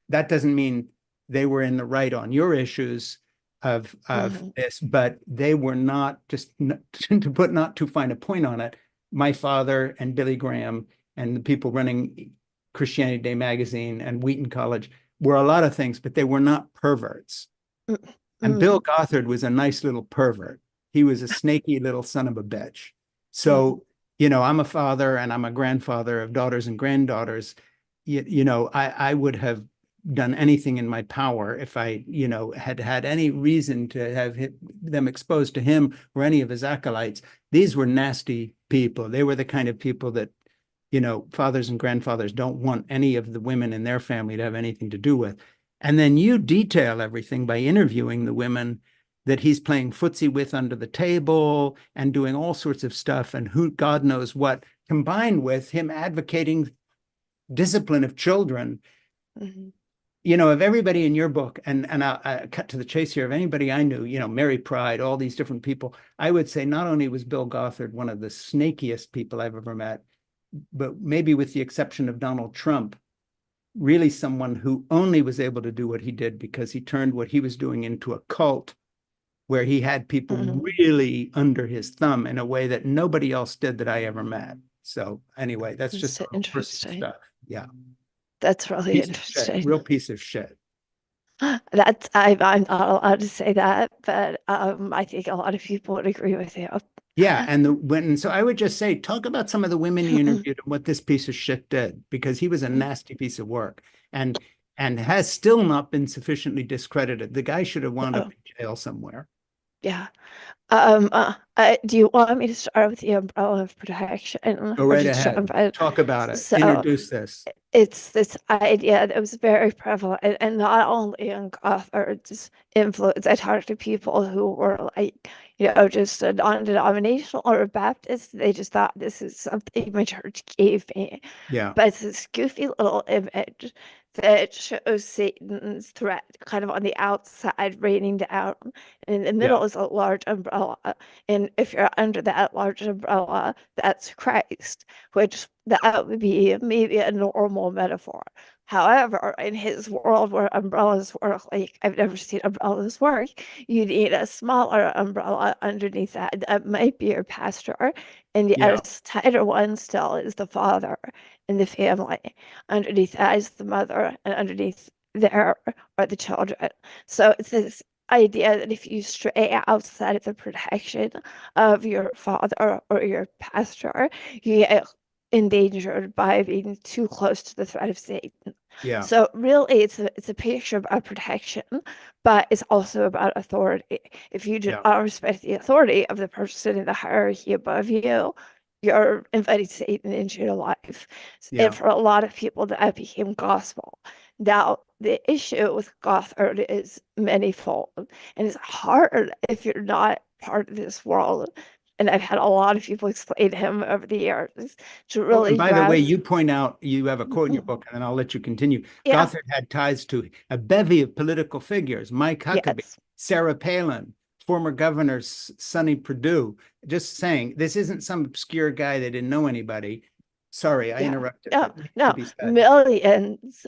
That doesn't mean they were in the right on your issues of Mhm. this, but they were not, just not too fine a point on it. My father and Billy Graham and the people running Christianity Today magazine and Wheaton College were a lot of things, but they were not perverts. Mm, And Bill mm, Gothard was a nice little pervert. He was a snaky little son of a bitch. mhm. So, I'm a father and I'm a grandfather of daughters and granddaughters. I would have done anything in my power if I, had had any reason to have them exposed to him or any of his acolytes. These were nasty people. They were the kind of people that, fathers and grandfathers don't want any of the women in their family to have anything to do with. And then you detail everything by interviewing the women that he's playing footsie with under the table and doing all sorts of stuff and who God knows what, combined with him advocating discipline of children. Mhm. Of everybody in your book, and I cut to the chase here, of anybody I knew, Mary Pride, all these different people, I would say not only was Bill Gothard one of the snakiest people I've ever met, but maybe with the exception of Donald Trump, really someone who only was able to do what he did because he turned what he was doing into a cult where he had people Mhm. really under his thumb in a way that nobody else did that I ever met. So anyway, that's It's just a little personal interesting. stuff. Yeah. That's really Piece of shit, interesting. real piece of shit. I'm not allowed to say that, but I think a lot of people would agree with you. Yeah, and so I would just say, talk about some of the women you interviewed and what this piece of shit did, because he was a nasty piece of work and has still not been sufficiently discredited. The guy should have wound up Oh, in jail somewhere. yeah. Do you want me to start with the umbrella of protection Go or right just ahead. jump in? Talk about it. So Introduce this. it's this idea that was very prevalent, and not only in Gothard's influence. I talked to people who were like, just a non-denominational or Baptist. They just thought this is something my church gave me. Yeah, But it's this goofy little image that shows Satan's threat kind of on the outside raining down. And in the yeah, middle is a large umbrella. And if you're under that large umbrella, that's Christ, which that would be maybe a normal metaphor. However, in his world where umbrellas work, like I've never seen umbrellas work, you need a smaller umbrella underneath that. That might be your pastor. And the yeah, tighter one still is the father in the family. Underneath that is the mother, and underneath there are the children. So it's this idea that if you stray outside of the protection of your father or your pastor, you get endangered by being too close to the threat of Satan. yeah, So really it's a picture about protection, but it's also about authority. If you do yeah, not respect the authority of the person in the hierarchy above you, you're inviting Satan into your life. And yeah. for a lot of people, that became gospel. Now, the issue with Gothard is manyfold, and it's hard if you're not part of this world. And I've had a lot of people explain to him over the years to Oh, and really by the way, grasp. you point out, you have a quote in your book, and then I'll let you continue. Yeah, Gothard had ties to a bevy of political figures: Mike Huckabee, yes. Sarah Palin, former governor Sonny Perdue. Just saying, this isn't some obscure guy that didn't know anybody. Sorry, I Yeah. interrupted, No, but it needs to no. be said.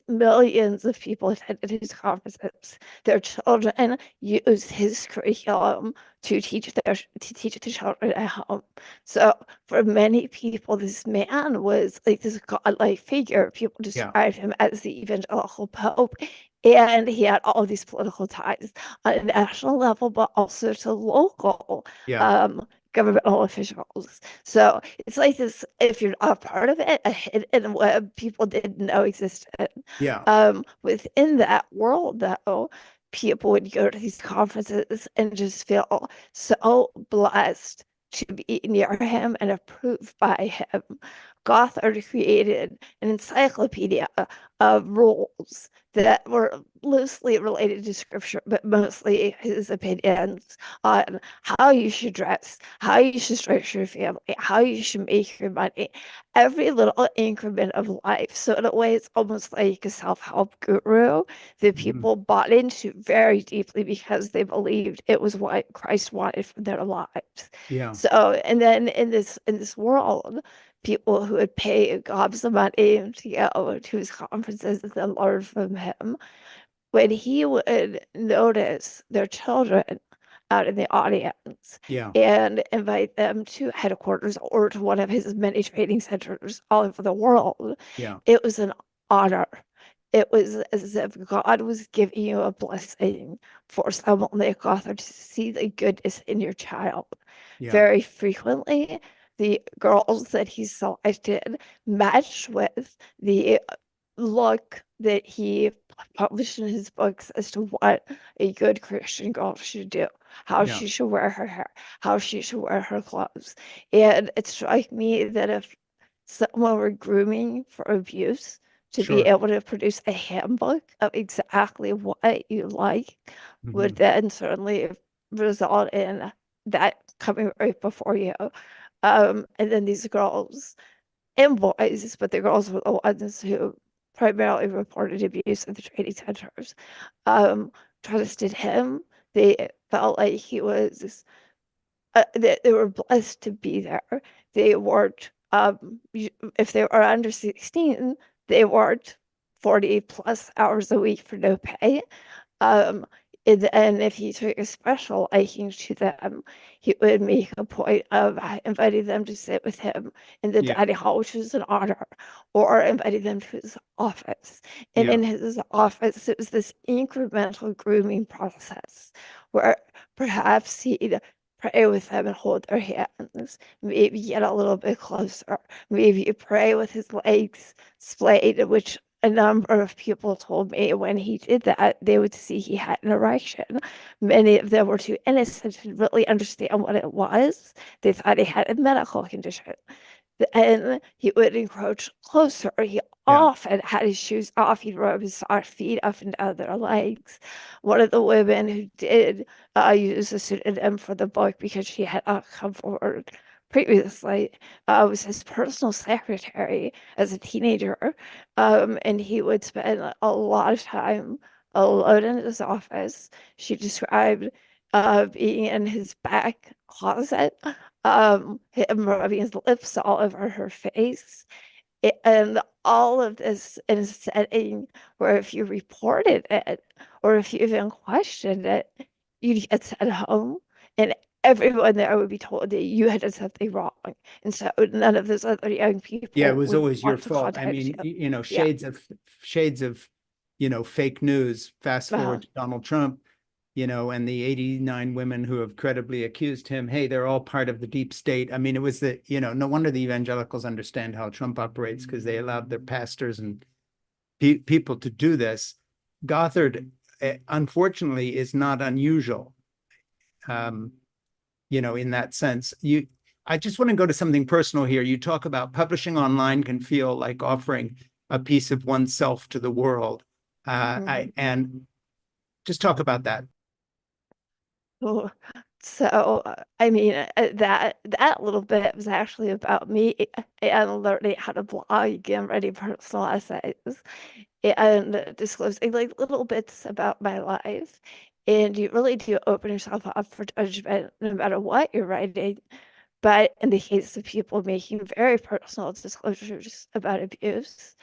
Millions of people attended his conferences. Their children used his curriculum to teach the children at home. So for many people, this man was like this godlike figure. People Yeah, described him as the evangelical pope. And he had all these political ties on a national level, but also to local yeah, um, governmental officials. So it's like this, if you're not part of it, a hidden web people didn't know existed. yeah, Within that world, though, people would go to these conferences and just feel so blessed to be near him and approved by him. Gothard created an encyclopedia of rules that were loosely related to scripture, but mostly his opinions on how you should dress, how you should structure your family, how you should make your money, every little increment of life. So in a way, it's almost like a self-help guru that mhm, people bought into very deeply because they believed it was what Christ wanted for their lives. yeah, So, and then in this world, people who would pay gobs of money to go to his conferences and learn from him, when he would notice their children out in the audience yeah, and invite them to headquarters or to one of his many training centers all over the world, yeah, it was an honor. It was as if God was giving you a blessing for someone like Gothard to see the goodness in your child. yeah, Very frequently, the girls that he selected matched with the look that he published in his books as to what a good Christian girl should do, how yeah, she should wear her hair, how she should wear her clothes. And it struck me that if someone were grooming for abuse, to be sure. able to produce a handbook of exactly what you like would Mhm, then certainly result in that coming right before you. And then these girls and boys, but the girls were the ones who primarily reported abuse at the training centers. Trusted him. They felt like he was, they were blessed to be there. They worked, if they were under 16, they worked 40 plus hours a week for no pay. Um, And if he took a special liking to them, he would make a point of inviting them to sit with him in the Yeah. dining hall, which was an honor, or inviting them to his office. And Yeah. in his office, it was this incremental grooming process where perhaps he'd pray with them and hold their hands, maybe get a little bit closer, maybe pray with his legs splayed, which a number of people told me when he did that, they would see he had an erection. Many of them were too innocent to really understand what it was. They thought he had a medical condition. And he would encroach closer. He Yeah. often had his shoes off. He'd rub his soft feet up and down their legs. One of the women who did use a pseudonym for the book because she had not come forward previously was his personal secretary as a teenager. And he would spend a lot of time alone in his office. She described being in his back closet, him rubbing his lips all over her face. And all of this in a setting where if you reported it or if you even questioned it, you'd get sent home and everyone there would be told that you had done something wrong. And so none of those other young Yeah, it people was would always your want to fault. I contact mean, you. Yeah. shades of, fake news. Fast Uh, forward to Donald Trump, and the 89 women who have credibly accused him. Hey, they're all part of the deep state. I mean, it was no wonder the evangelicals understand how Trump operates because they allowed their pastors and people to do this. Gothard, unfortunately, is not unusual. Um, in that sense. I just want to go to something personal here. You talk about publishing online can feel like offering a piece of oneself to the world. mhm. And just talk about that. Oh, so I mean that little bit was actually about me and learning how to blog and writing personal essays and disclosing like little bits about my life. And you really do open yourself up for judgment no matter what you're writing. But in the case of people making very personal disclosures about abuse,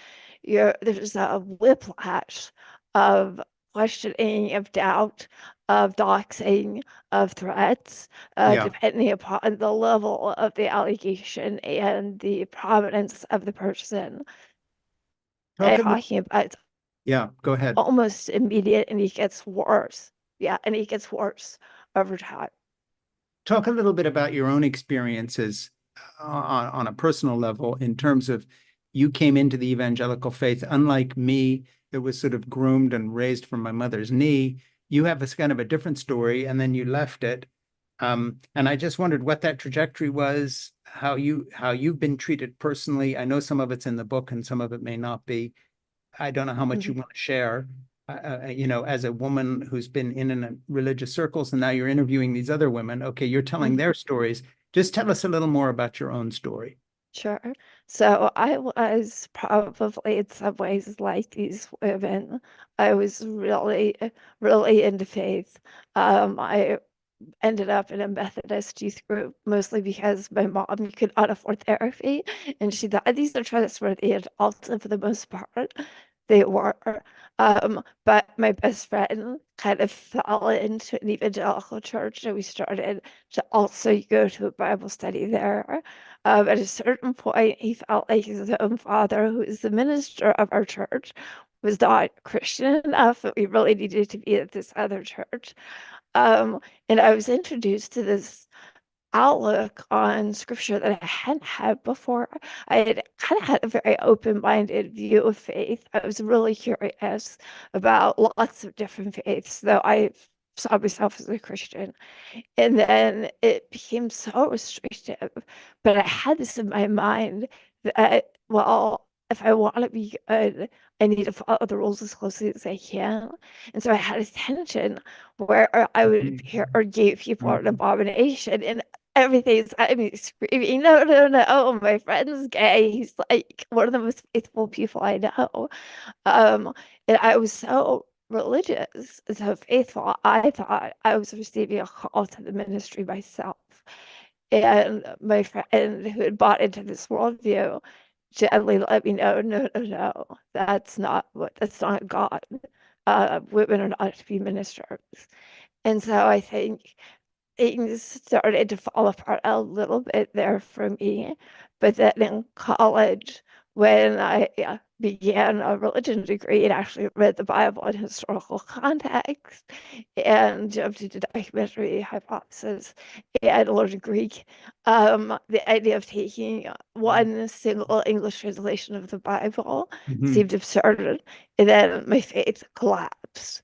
there's a whiplash of questioning, of doubt, of doxing, of threats, Yeah. depending upon the level of the allegation and the prominence of the person Talk a little, talking about. It's yeah, go ahead. almost immediate, and it gets worse. Yeah, and it gets worse over time. Talk a little bit about your own experiences on a personal level in terms of you came into the evangelical faith, unlike me, that was sort of groomed and raised from my mother's knee. You have this kind of a different story, and then you left it. And I just wondered what that trajectory was, how you've been treated personally. I know some of it's in the book and some of it may not be. I don't know how much you Mhm. want to share, as a woman who's been in religious circles and now you're interviewing these other women. Okay, you're telling Mhm. their stories. Just tell us a little more about your own story. Sure. So I was probably in some ways like these women. I was really, really into faith. I ended up in a Methodist youth group mostly because my mom could not afford therapy, and she thought these are trustworthy adults, and for the most part, they were. But my best friend kind of fell into an evangelical church, and we started to also go to a Bible study there. At a certain point, he felt like his own father, who is the minister of our church, was not Christian enough, that we really needed to be at this other church. Um, and I was introduced to this outlook on scripture that I hadn't had before. I had kind of had a very open-minded view of faith. I was really curious about lots of different faiths, though I saw myself as a Christian. And then it became so restrictive. But I had this in my mind that, well, if I want to be good, I need to follow the rules as closely as I can. And so I had a tension where I would hear or gay people are an abomination and everything's I mean screaming, no, no, no, my friend's gay. He's like one of the most faithful people I know. Um, and I was so religious, so faithful. I thought I was receiving a call to the ministry myself. And my friend who had bought into this worldview gently let me know, no, no, no, that's not God. women are not to be ministers. And so I think things started to fall apart a little bit there for me. But then in college, when I began a religion degree and actually read the Bible in historical context and jumped into documentary hypothesis and learned Greek, the idea of taking one single English translation of the Bible Mhm. seemed absurd. And then my faith collapsed.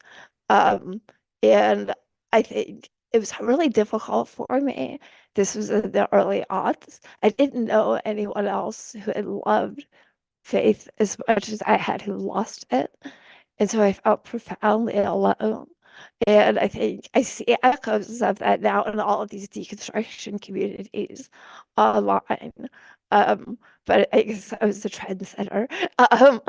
Um, and I think it was really difficult for me. This was in the early aughts. I didn't know anyone else who had loved faith as much as I had who lost it. And so I felt profoundly alone. And I think I see echoes of that now in all of these deconstruction communities online. Um, but I guess I was the trendsetter. Um,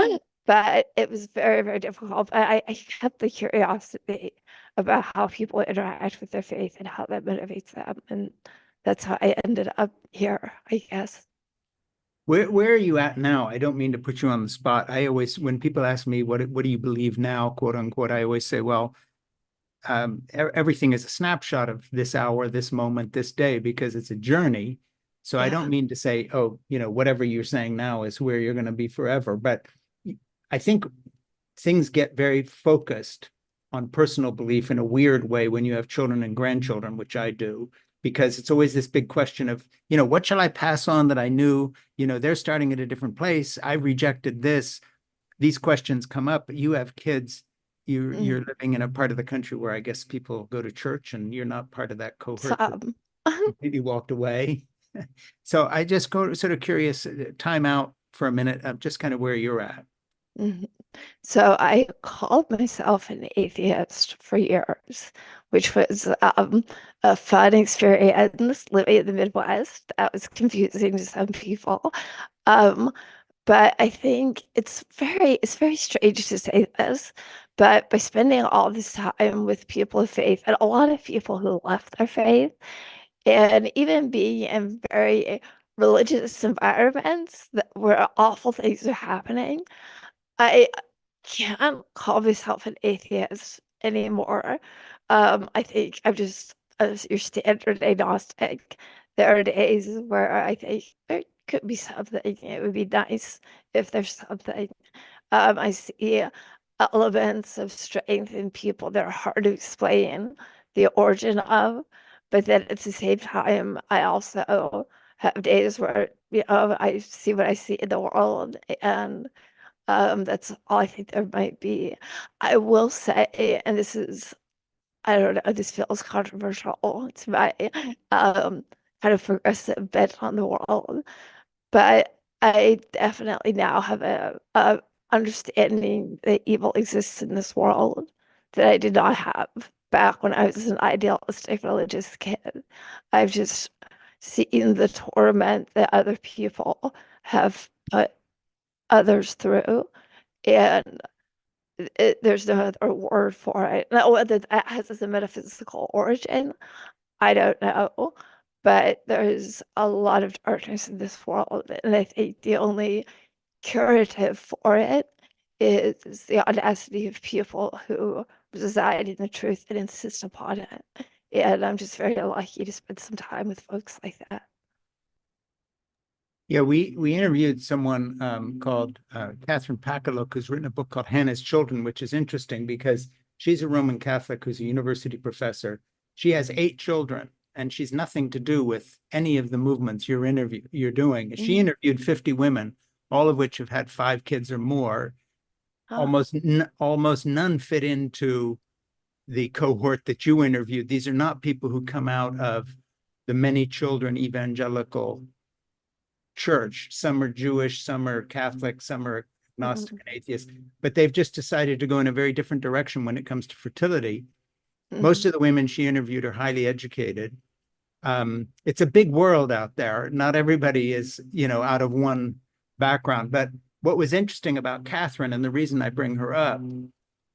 but it was very, very difficult. But I kept the curiosity about how people interact with their faith and how that motivates them. And that's how I ended up here, I guess. Where are you at now? I don't mean to put you on the spot. I always, when people ask me what do you believe now, quote unquote, I always say, well, everything is a snapshot of this hour, this moment, this day, because it's a journey. So I don't Yeah. mean to say, oh, whatever you're saying now is where you're going to be forever. But I think things get very focused on personal belief in a weird way when you have children and grandchildren, which I do, because it's always this big question of, what shall I pass on that I knew? They're starting at a different place. I rejected this. These questions come up. But you have kids. You're Mm. living in a part of the country where I guess people go to church, and you're not part of that So, cohort that completely walked away. So I just go sort of curious, time out for a minute of just kind of where you're at. mhm. So I called myself an atheist for years, which was a fun experience living in the Midwest. That was confusing to some people. Um, but I think it's very strange to say this, but by spending all this time with people of faith and a lot of people who left their faith, and even being in very religious environments where awful things are happening, I can't call myself an atheist anymore. I think I'm just your standard agnostic. There are days where I think there could be something. It would be nice if there's something. I see elements of strength in people that are hard to explain the origin of, but then at the same time, I also have days where I see what I see in the world and that's all I think there might be. I will say, and this is, I don't know, this feels controversial. It's my um, kind of progressive bent on the world, but I definitely now have a understanding that evil exists in this world that I did not have back when I was an idealistic religious kid. I've just seen the torment that other people have put others through and there's no other word for it. Now, whether that has a metaphysical origin, I don't know. But there's a lot of darkness in this world, and I think the only curative for it is the audacity of people who reside in the truth and insist upon it. And I'm just very lucky to spend some time with folks like that. Yeah, we interviewed someone called Catherine Pakaluk, who's written a book called Hannah's Children, which is interesting because she's a Roman Catholic who's a university professor. She has 8 children, and she's nothing to do with any of the movements you're doing. She Mhm. interviewed 50 women, all of which have had 5 kids or more. Oh, Almost none fit into the cohort that you interviewed. These are not people who come out of the many children evangelical church. Some are Jewish, some are Catholic, some are agnostic mhm, and atheist, but they've just decided to go in a very different direction when it comes to fertility. Most mhm. of the women she interviewed are highly educated. It's a big world out there. Not everybody is, out of one background. But what was interesting about Catherine, and the reason I bring her up,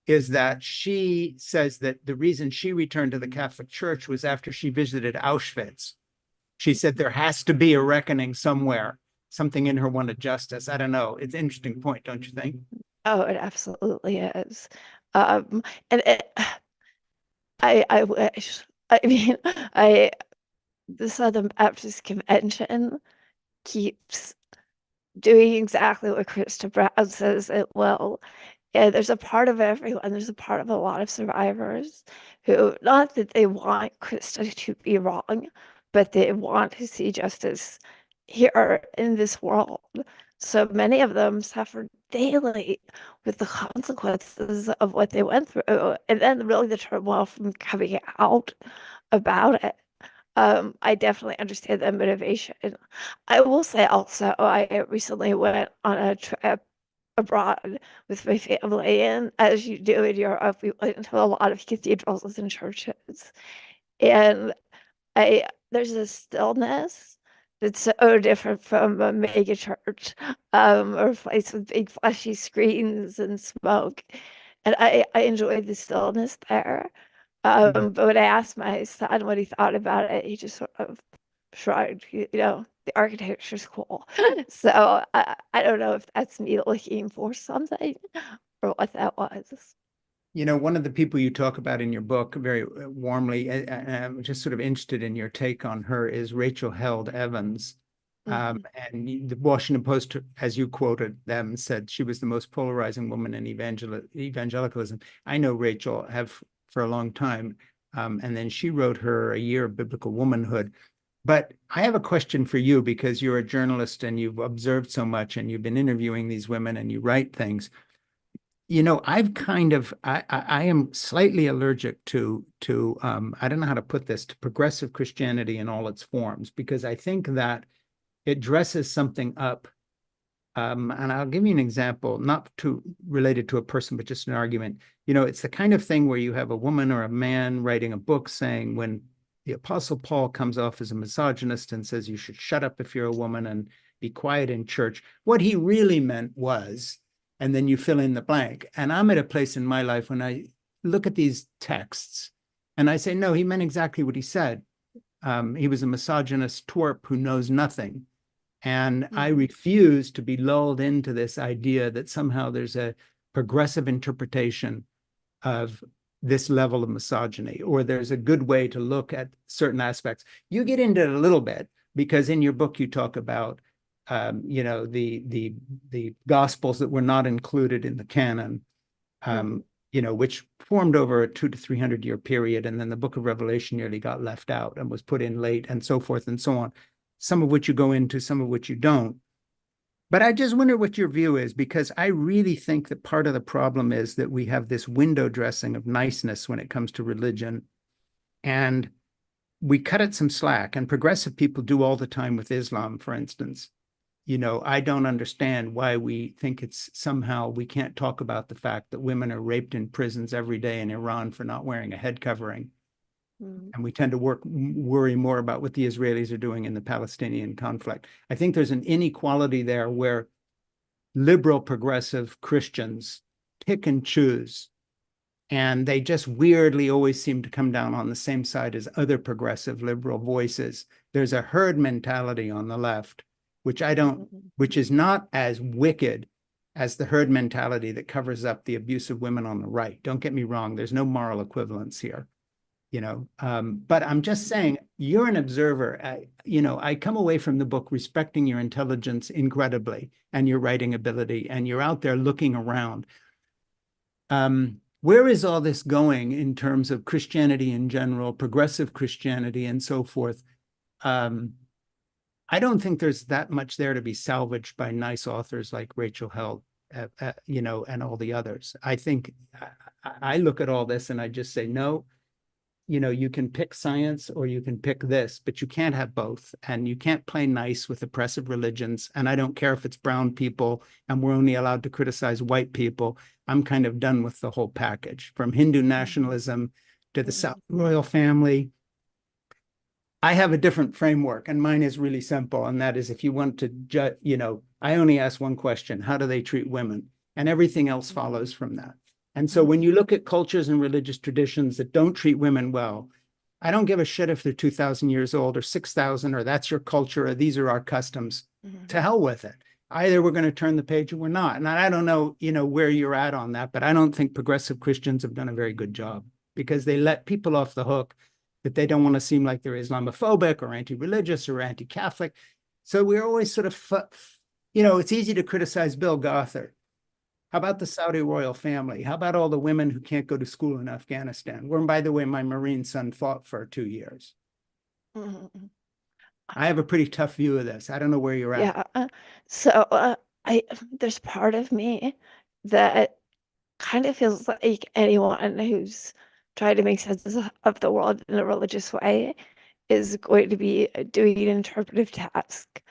is that she says that the reason she returned to the Catholic Church was after she visited Auschwitz. She said there has to be a reckoning somewhere. Something in her wanted justice. I don't know. It's an interesting point, don't you think? Oh, it absolutely is. And I wish, I mean, the Southern Baptist Convention keeps doing exactly what Krista Brown says it will. And there's a part of everyone, there's a part of a lot of survivors who, not that they want Krista to be wrong, but they want to see justice here in this world. So many of them suffer daily with the consequences of what they went through, and then really the turmoil from coming out about it. I definitely understand the motivation. I will say also, I recently went on a trip abroad with my family, and as you do in Europe, we went to a lot of cathedrals and churches. And there's a stillness that's so different from a mega church, or a place with big flashy screens and smoke. And I enjoyed the stillness there. But when I asked my son what he thought about it, he just sort of shrugged. The architecture's cool. So I don't know if that's me looking for something or what that was. One of the people you talk about in your book very warmly, and I'm just sort of interested in your take on her, is Rachel Held Evans. Mhm. And the Washington Post, as you quoted them, said she was the most polarizing woman in evangelicalism. I know Rachel have for a long time, and then she wrote her A Year of Biblical Womanhood. But I have a question for you because you're a journalist and you've observed so much and you've been interviewing these women and you write things. I am slightly allergic to I don't know how to put this, to progressive Christianity in all its forms, because I think that it dresses something up. And I'll give you an example, not related to a person, but just an argument. It's the kind of thing where you have a woman or a man writing a book saying, when the Apostle Paul comes off as a misogynist and says you should shut up if you're a woman and be quiet in church, what he really meant was, and then you fill in the blank. And I'm at a place in my life when I look at these texts and I say, no, he meant exactly what he said. He was a misogynist twerp who knows nothing. And I refuse to be lulled into this idea that somehow there's a progressive interpretation of this level of misogyny, or there's a good way to look at certain aspects. You get into it a little bit because in your book you talk about, the gospels that were not included in the canon, which formed over a 200 to 300 year period, and then the Book of Revelation nearly got left out and was put in late, and so forth and so on. Some of which you go into, some of which you don't. But I just wonder what your view is, because I really think that part of the problem is that we have this window dressing of niceness when it comes to religion, and we cut it some slack. And progressive people do all the time with Islam, for instance. I don't understand why we think it's somehow we can't talk about the fact that women are raped in prisons every day in Iran for not wearing a head covering. And we tend to worry more about what the Israelis are doing in the Palestinian conflict. I think there's an inequality there where liberal progressive Christians pick and choose, and they just weirdly always seem to come down on the same side as other progressive liberal voices. There's a herd mentality on the left, which is not as wicked as the herd mentality that covers up the abuse of women on the right. Don't get me wrong, there's no moral equivalence here. But I'm just saying, you're an observer. I come away from the book respecting your intelligence incredibly and your writing ability, and you're out there looking around. Where is all this going in terms of Christianity in general, progressive Christianity, and so forth? I don't think there's that much there to be salvaged by nice authors like Rachel Held, and all the others. I think I look at all this and I just say, no. You can pick science or you can pick this, but you can't have both. And you can't play nice with oppressive religions. And I don't care if it's brown people and we're only allowed to criticize white people. I'm kind of done with the whole package, from Hindu nationalism to the South royal family. I have a different framework, and mine is really simple. And that is, if you want to judge, I only ask one question: how do they treat women? And everything else follows from that. And so when you look at cultures and religious traditions that don't treat women well, I don't give a shit if they're 2,000 years old or 6,000, or that's your culture, or these are our customs. To hell with it. either we're going to turn the page or we're not. And I don't know, where you're at on that, but I don't think progressive Christians have done a very good job because they let people off the hook that they don't want to seem like they're Islamophobic or anti-religious or anti-Catholic. So we're always sort of, it's easy to criticize Bill Gothard. How about the Saudi royal family? How about all the women who can't go to school in Afghanistan? Where, by the way, my Marine son fought for 2 years. Mhm. I have a pretty tough view of this. I don't know where you're at. Yeah. So I there's part of me that kind of feels like anyone who's trying to make sense of the world in a religious way is going to be doing an interpretive task.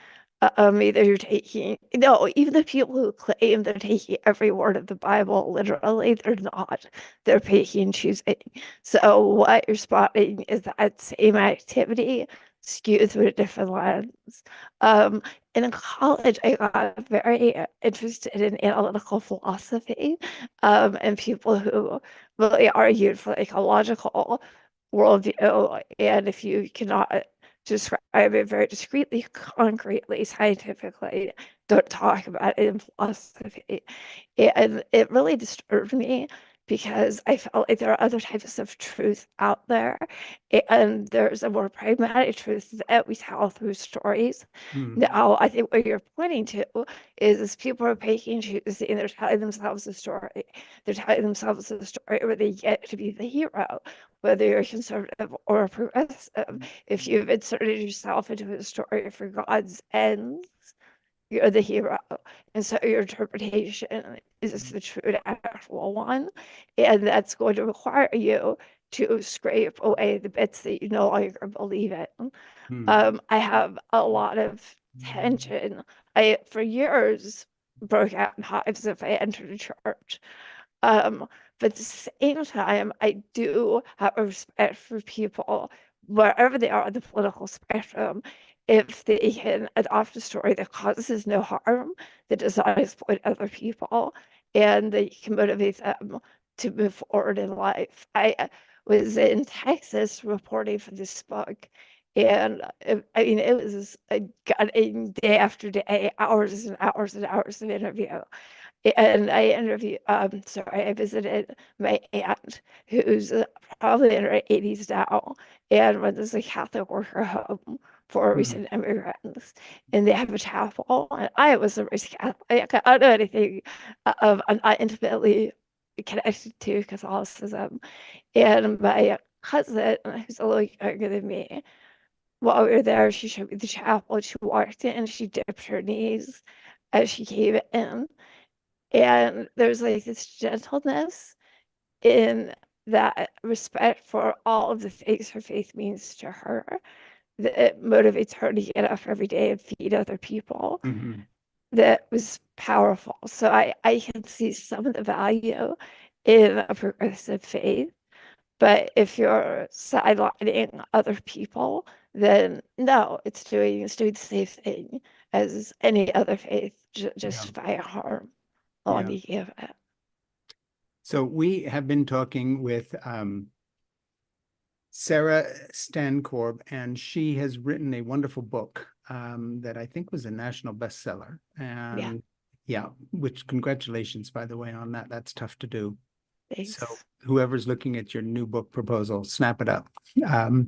Either you're taking, no, even the people who claim they're taking every word of the Bible literally, they're not. They're picking and choosing. So what you're spotting is that same activity skewed through a different lens. Um, in college, I got very interested in analytical philosophy, and people who really argued for like a logical worldview. And if you cannot describe it very discreetly, concretely, scientifically, don't talk about it in philosophy. And it really disturbed me because I felt like there are other types of truth out there. And there's a more pragmatic truth that we tell through stories. Hmm. Now, I think what you're pointing to is people are picking and choosing, they're telling themselves a story. They're telling themselves a story where they get to be the hero, whether you're conservative or progressive. If you've inserted yourself into a story for God's ends, you're the hero. And so your interpretation is the true and actual one. And that's going to require you to scrape away the bits that you no longer believe in. Hmm. I have a lot of tension. I, for years, broke out in hives if I entered a church. But at the same time, I do have a respect for people wherever they are on the political spectrum. If they can adopt a story that causes no harm, that does not exploit other people, and that can motivate them to move forward in life. I was in Texas reporting for this book, and I mean, it was a gutting day after day, hours and hours and hours of interview. And I interviewed, sorry, I visited my aunt, who's probably in her 80s now, and runs a Catholic worker home for Hmm. recent immigrants. And they have a chapel, and I was a raised Catholic. I don't know anything of, I'm not intimately connected to Catholicism. And my cousin, who's a little younger than me, while we were there, she showed me the chapel. She walked in, and she dipped her knees as she came in. And there's like this gentleness in that respect for all of the things her faith means to her that motivates her to get up every day and feed other people. Hmm. That was powerful. So I can see some of the value in a progressive faith. But if you're sidelining other people, then no, it's doing the same thing as any other faith, Yeah. just via harm on Yeah. the give it. So we have been talking with Sarah Stankorb, and she has written a wonderful book that I think was a national bestseller. Yeah, And yeah, which congratulations, by the way, on that. That's tough to do. So thanks. whoever's looking at your new book proposal, snap it up. Um,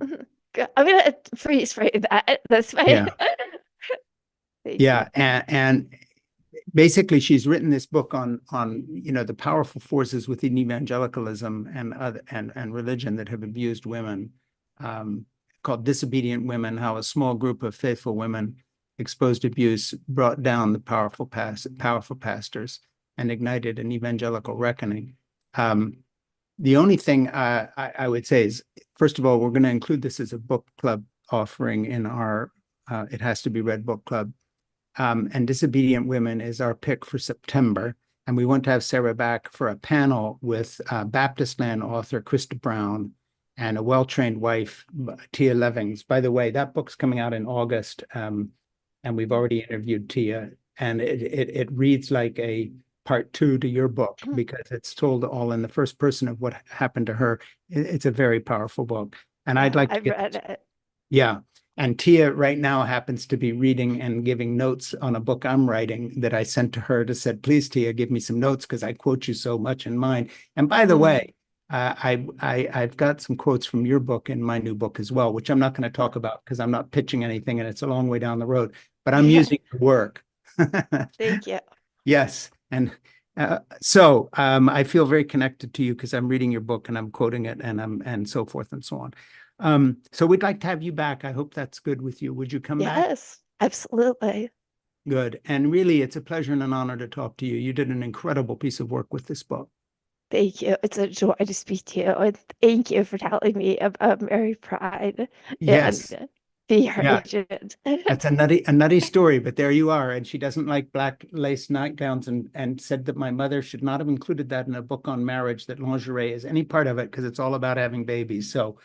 I'm gonna freeze frame that. That's fine. yeah, Thank you. yeah, and basically she's written this book on the powerful forces within evangelicalism and other and religion that have abused women, um, called Disobedient Women: How a Small Group of Faithful Women Exposed Abuse Brought Down the Powerful Pastors and Ignited an Evangelical Reckoning. Um, the only thing I would say is, first of all, we're going to include this as a book club offering in our It Has to Be Read book club. And Disobedient Women is our pick for September. And we want to have Sarah back for a panel with Baptist Land author Krista Brown and a well-trained wife, Tia Levings. By the way, that book's coming out in August, and we've already interviewed Tia. And it reads like a part two to your book because it's told all in the first person of what happened to her. It's a very powerful book. And I'd Yeah, like to I've get, read it. yeah. And Tia right now happens to be reading and giving notes on a book I'm writing that I sent to her to said, please, Tia, give me some notes because I quote you so much in mine. And by the way, I've got some quotes from your book in my new book as well, which I'm not going to talk about because I'm not pitching anything and it's a long way down the road, but I'm using your work. Thank you. Yes. And so I feel very connected to you because I'm reading your book and I'm quoting it and so forth and so on. So we'd like to have you back. I hope that's good with you. Would you come back? Yes, absolutely. Good. And really, it's a pleasure and an honor to talk to you. You did an incredible piece of work with this book. Thank you. It's a joy to speak to you. And thank you for telling me about Mary Pride Yes. and be her Yeah. agent. That's a nutty story, but there you are. And she doesn't like black lace nightgowns and said that my mother should not have included that in a book on marriage, that lingerie is any part of it because it's all about having babies. So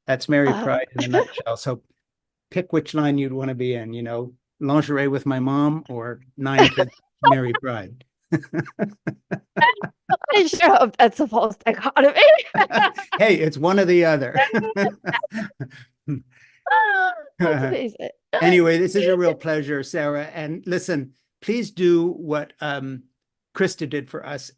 that's Mary Pride in a nutshell. So pick which line you'd want to be in, lingerie with my mom or 9 kids, Mary Pride. I sure hope that's a false dichotomy. Hey, it's one or the other. That's amazing. Anyway, this is a real pleasure, Sarah. And listen, please do what Krista did for us.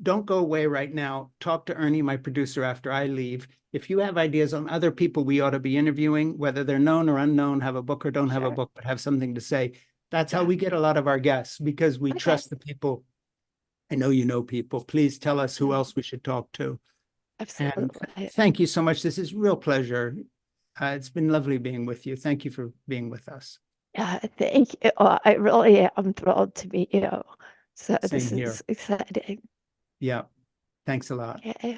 Don't go away right now. Talk to Ernie, my producer, after I leave. If you have ideas on other people we ought to be interviewing, whether they're known or unknown, have a book or don't have a book, but have something to say, that's how we get a lot of our guests because we trust the people. I know you know people. Please tell us who else we should talk to. Absolutely. And thank you so much. This is a real pleasure. It's been lovely being with you. Thank you for being with us. Yeah, thank you. I really am thrilled to meet you. So Same this here. is exciting. Yeah. Thanks a lot. Okay.